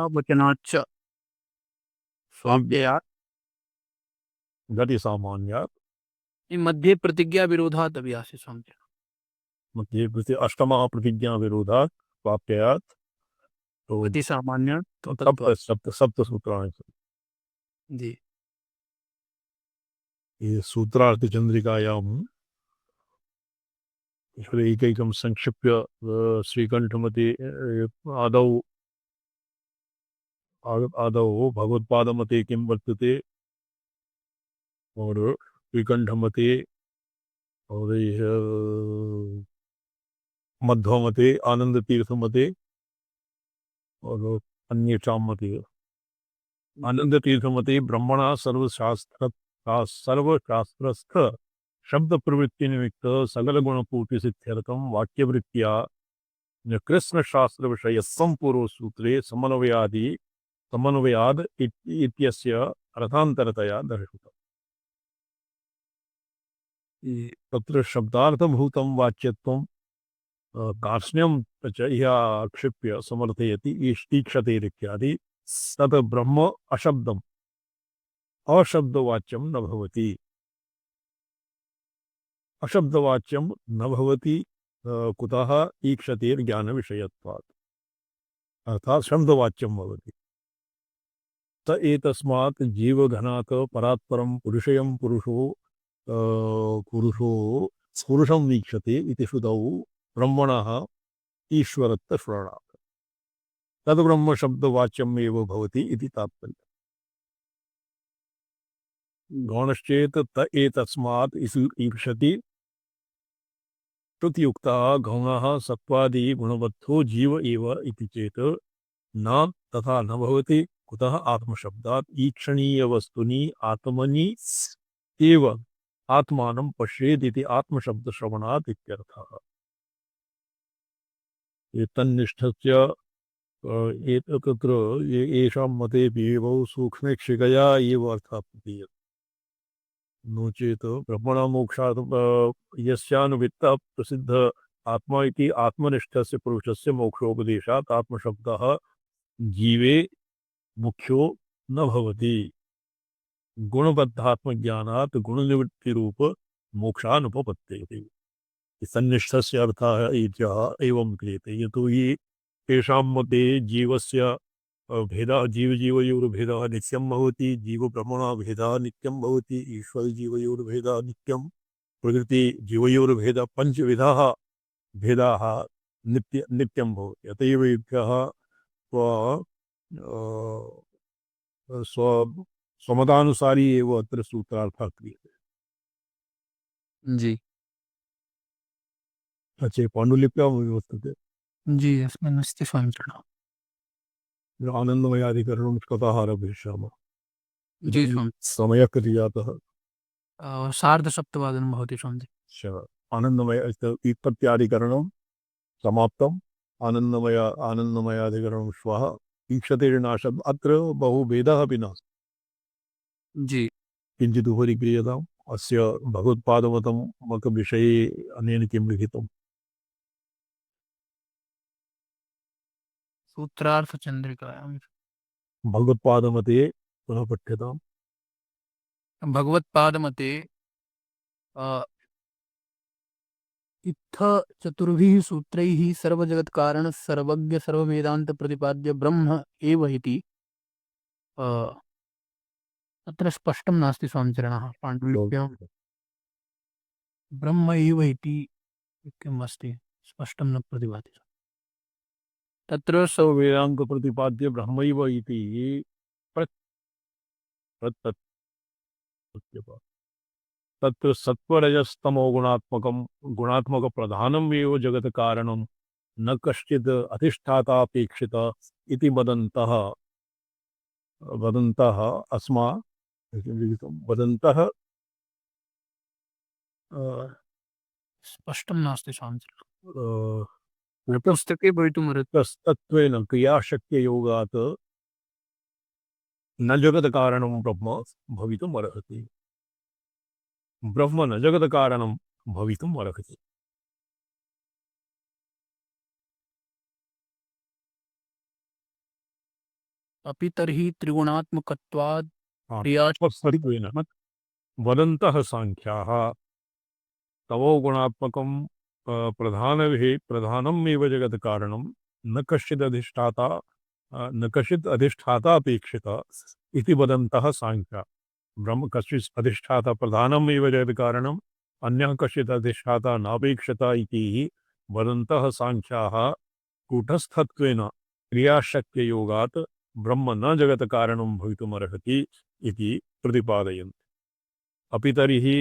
वचनाच्च स्वाप्ययात् गतिसामान्यात् मध्ये प्रतिज्ञा विरोधात् अभी आसे समझे मध्ये अष्टमः प्रतिज्ञा विरोधात् स्वाप्ययात् तो गति सामान्य सप्तसूत्राणि जी ये सूत्रार्थ चंद्रिकायां एकैकं संक्षिप्य श्रीकण्ठमते आदौ भगवत्पादमते किं वर्तते और श्रीकण्ठमते और मध्वमते आनंदतीर्थमते और अन्येषां मते आनंदतीर्थमते ब्रह्मणा सर्वशास्त्रस्थ शब्द प्रवृत्ति निमित्त सकल गुणपूर्ति सिद्ध्यर्थम वाक्यवृत्तिया कृष्ण शास्त्र विषय संपूर्व सूत्रे समन्वयाद इत्यस्य अर्थान्तरतया दर्शितम् तत्र शब्दार्थभूतं वाच्यत्वं कार्ष्ण्यं च इह आक्षिप्य समर्थयति ईक्षतेरित्यादि तत् ब्रह्म अशब्दम् अशब्दवाच्यं न भवति अशब्दवाच्यं न भवति कुतः ईक्षतेर्ज्ञानविषयत्वात् अर्थात् शब्दवाच्यं भवति। त एतस्मात् जीवघनात् परात्परं पुरुषयं पुरुषं वीक्षते इति श्रुतौ ब्रह्मणः ईश्वरत्वश्रवणात् तद्ब्रह्म शब्दवाच्यम् एव भवति इति तात्पर्यम्। गौणश्चेत् त एतस्मात् ईक्षति श्रुतियुक्तः गौणः सत्त्वादि गुणबद्धो जीव एव इति चेत् न तथा न भवति। कुतः आत्मशब्दात् ईक्षणीयवस्तुनि आत्मनि एव आत्मानं पश्येत् इति आत्मशब्दश्रवणात् इत्यर्थः। एतन्निष्ठस्य तत्र येषां मतेपि बहु सूक्ष्मेक्षिकया एव अर्थः प्रतीयते। नो चेत् ब्रह्मणा मोक्षात् यस्यानुवित्तः प्रसिद्ध आत्मा इति आत्मनिष्ठस्य पुरुषस्य मोक्षोपदेशात् आत्मशब्दः जीवे मुख्यो न भवति। गुणबद्धात्मज्ञानात् गुणनिवृत्तिरूप मोक्षानुपपत्तेः। सन्निष्ठस्य अर्थः एवं क्रियते। यतोहि तेषां मते जीवस्य भेदः जीवजीवयोर्भेदः नित्यं भवति, जीवब्रह्मणभेदः नित्यं भवति, ईश्वरजीवयोर्भेदः नित्यं, प्रकृतिजीवयोर्भेदः पञ्चविधाः भेदाः नित्यं भवति। अत एव एभ्यः स्वमतानुसारी एव अत्र सूत्रार्थः क्रियते। जी अच्छे पाण्डुलिप्यां वर्तते। जी अस्मिन् अस्ति स्वामिचरणः। आनन्दमयाधिकरणं कतः आरभ्यष्यामः? जी स्वामी। समयः कति जातः? 7:30 भवति स्वामी। आनन्दमय उत्पत्त्यादिकरणं समाप्तम्। आनन्दमयाधिकरणं श्वः। ईक्षतेर्नाशम्। अत्र बहु भेदः अपि नास्ति। जी किञ्चित् उपरि क्रियताम्। अस्य भगवत्पादमतं विषये अनेन किं लिखितम्? सूत्रार्थचन्द्रिकायां भगवत्पादमते पुनः पठ्यताम्। भगवत्पादमते इत्थ चतुर्भिः सूत्रैः सर्वजगत्कारण सर्वज्ञ सर्ववेदांत प्रतिपाद्य ब्रह्म एव इति अत्र स्पष्टं नास्ति स्वामिचरणः। पाण्डुलिप्यां ब्रह्म एव इति किम् अस्ति स्पष्टं न प्रतिभाति। तत्र सर्ववेदांत प्रतिपाद्य ब्रह्मैव इति तत्र सत्वरजस्तमो गुणात्मक प्रधानम् एव जगत् कारणं न कश्चित् अधिष्ठातापेक्षित इति वदन्तः स्पष्टं नास्ति स्वामिचरणः। पुस्तके भवितुमर्हति। तत्त्वेन क्रियाशक्ययोगात् न जगत् कारणं ब्रह्म भवितुमर्हति। ब्रह्म न जगत् कारणं भवितुम् अर्हति। अपि तर्हि त्रिगुणात्मकत्वात् क्रियाशक्तित्वेन वदन्तः सांख्याः तवो गुणात्मकं प्रधानमेव जगत् कारणं न कश्चित् अधिष्ठाता अपेक्षिता इति वदन्तः सांख्याः। ब्रह्म कश्चित् अधिष्ठाता प्रधानमेव जगत् कारणम् अन्यः कश्चित् अधिष्ठाता नापेक्षता इति वदन्तः सांख्याः कूटस्थत्वेन क्रियाशक्ययोगात् ब्रह्म न जगत् कारणं भवितुमर्हति इति प्रतिपादयन्ति। अपि तर्हि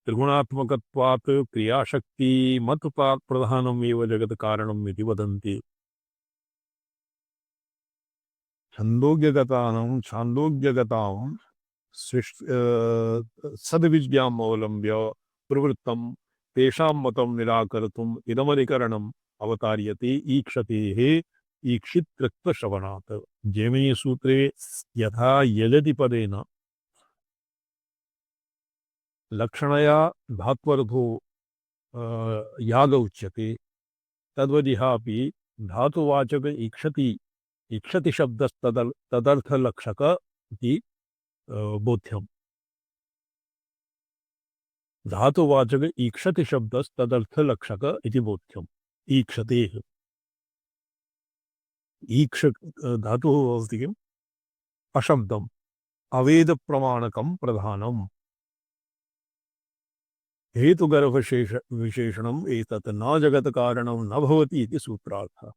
त्रिगुणात्मकत्वात् क्रियाशक्तिमत्पात् प्रधानमेव जगत् कारणम् इति वदन्ति। छान्दोग्यगतां सद्विद्याम् अवलम्ब्य प्रवृत्तं तेषां मतं निराकर्तुम् इदमधिकरणम् अवतार्यते ईक्षतेः ईक्षितृत्वश्रवणात्। जैमिनी सूत्रे यथा यजति पदेन लक्षणया धात्वर्थो याग उच्यते तद्वदिहापि धातुवाचक ईक्षति शब्दस्तदर्थलक्षक इति बोध्यम्। धातुवाचक ईक्षति शब्दस्तदर्थलक्षक इति बोध्यम्। ईक्षतेः ईक्ष धातुः भवति किम् अशब्दम् अवेदप्रमाणकं प्रधानम् हेतुगर्भशेष विशेषणम् एतत् न जगत्कारणं न भवति इति सूत्रार्थः।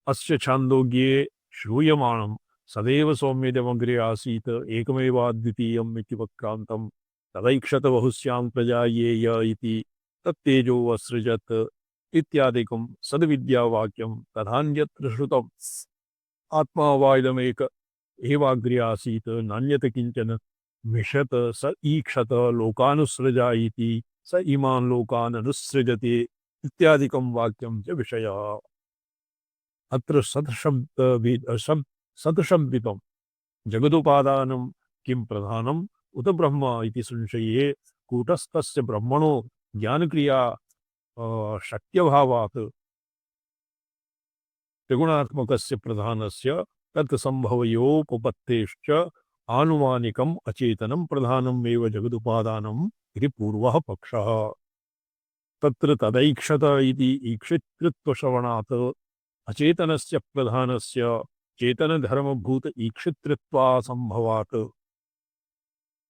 अस्य छान्दोग्ये श्रूयमाणं सदैव सौम्यदमग्रे आसीत् एकमेवाद्वितीयम् इति वक्रान्तं तदैक्षत बहुस्यां प्रजा ये य इति तत्तेजो असृजत् इत्यादिकं सद्विद्यावाक्यं तथान्यत्र श्रुतम्। आत्मा वा इदमेक एवाग्रे आसीत् नान्यत किञ्चन मिषत स ईक्षत लोकानुसृजा इति स इमान् लोकान् अनुसृजति इत्यादिकं वाक्यं च विषयः। अत्र सत्शब्दितं जगदुपादानं किं प्रधानम् उत ब्रह्म इति संशये कूटस्थस्य ब्रह्मणो ज्ञानक्रिया शक्यभावात् त्रिगुणात्मकस्य प्रधानस्य तत्सम्भवयोपपत्तेश्च आनुमानिकम् अचेतनं प्रधानमेव जगदुपादानम् इति पूर्वः पक्षः। तत्र तदैक्षत इति ईक्षितृत्वश्रवणात् अचेतनस्य प्रधानस्य चेतनधर्मभूत ईक्षितृत्वासम्भवात्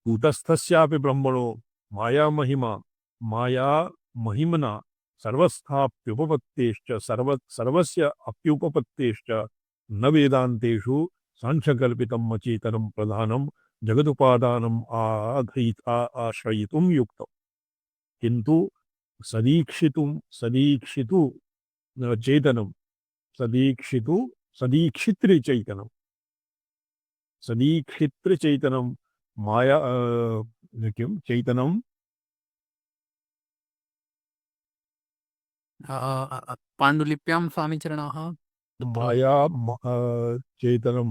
कूटस्थस्यापि ब्रह्मणो मायामहिम्ना सर्वस्थाप्युपपत्तेश्च सर्वस्य अप्युपपत्तेश्च न वेदान्तेषु सांख्यकल्पितम् अचेतनं प्रधानं जगदुपादानम् आश्रयितुं युक्तम्। किन्तु सदीक्षितु चेतनं सदीक्षितृचैतनं माया किं चैतनं पाण्डुलिप्यां स्वामिचरणाः माया चैतनं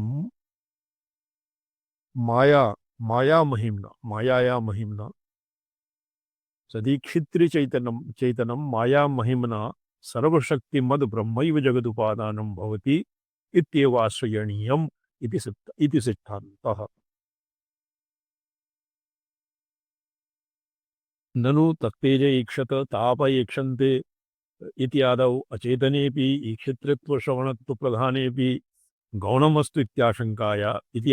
मायाया महिम्ना सदीक्षितृचैतनं माया महिम्ना सर्वशक्तिमद् ब्रह्मैव जगदुपादानं भवति इत्येवाश्रयणीयम् इति सिद्धान्तः। ननु तत्तेज ईक्षत ताप ईक्षन्ते इत्यादौ अचेतनेऽपि ईक्षितृत्वश्रवणत्वप्रधानेऽपि गौणमस्तु इति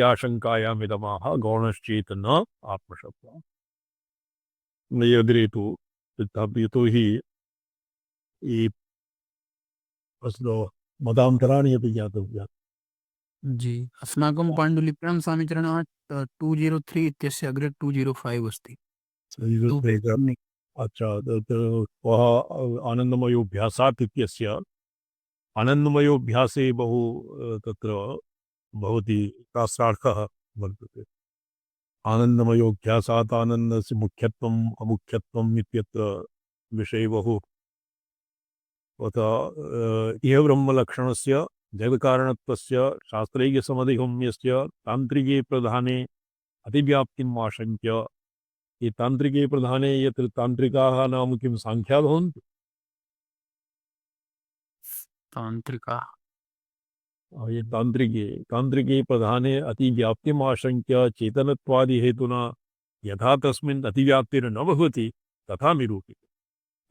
आशङ्कायामिदमाह गौणश्चेत् न आत्मशब्दः। यद्रे तु यतो हि मतान्तराणि अपि ज्ञातव्यानि। जी अस्माकं पाण्डुलिप्यां स्वामिचरणाः 203 इत्यस्य अग्रे 205 अस्ति। अच्छा वह आनन्दमयोऽभ्यासात् इत्यस्य आनन्दमयोऽभ्यासे बहु तत्र भवति शास्त्रार्थः वर्तते। आनन्दमयोऽभ्यासात् आनन्दस्य मुख्यत्वम् अमुख्यत्वम् इत्यत्र विषये बहु इह ब्रह्मलक्षणस्य जगत्कारणत्वस्य शास्त्रैकसमधिगम्यस्य तान्त्रिके प्रधाने अतिव्याप्तिम् आशङ्क्य ये तांत्रिके प्रधाने यत्र तांत्रिकाः नाम किं सांख्या भवन्ति ये तांत्रिके प्रधाने अतिव्याप्तिमाशंक्य चेतनत्वादि हेतुना यथा तस्मिन् अतिव्याप्तिर्न भवति तथा निरूपितम्।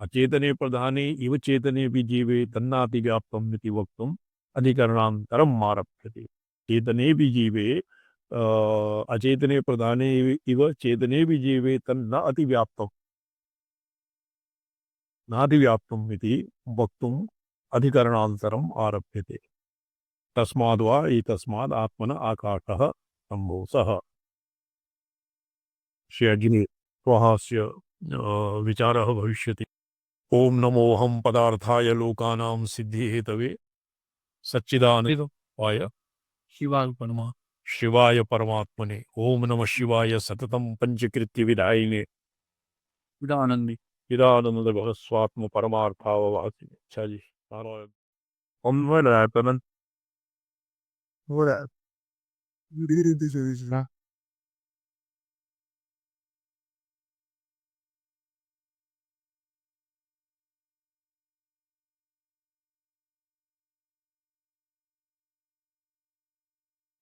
अचेतने प्रधाने इव चेतने भी जीवे तन्नातिव्याप्तम् इति वक्तुम् अधिकरणान्तरम् आरभ्यते। चेतने भी जीवे अचेतने प्रधाने इव चेतने भी जीवे तन्न नातिव्याप्तम् इति वक्तुम् अधिकरणान्तरम् आरभ्यते। तस्माद्वा एतस्माद् आत्मन आकाशः सम्भूतः। श्री अग्नि स्वहास्य विचारः भविष्यति। ओम नमोऽहं पदार्थाय लोकानां सिद्धिहेतवे सच्चिदानंदाय शिवाय परमात्मने ओम नमः शिवाय सततं पंचकृत्य विधायिने चिदानंद भगस्वात्म परमार्थावभासिने। अच्छा जी नारायण ओम नमः नारायण। हो रहा है।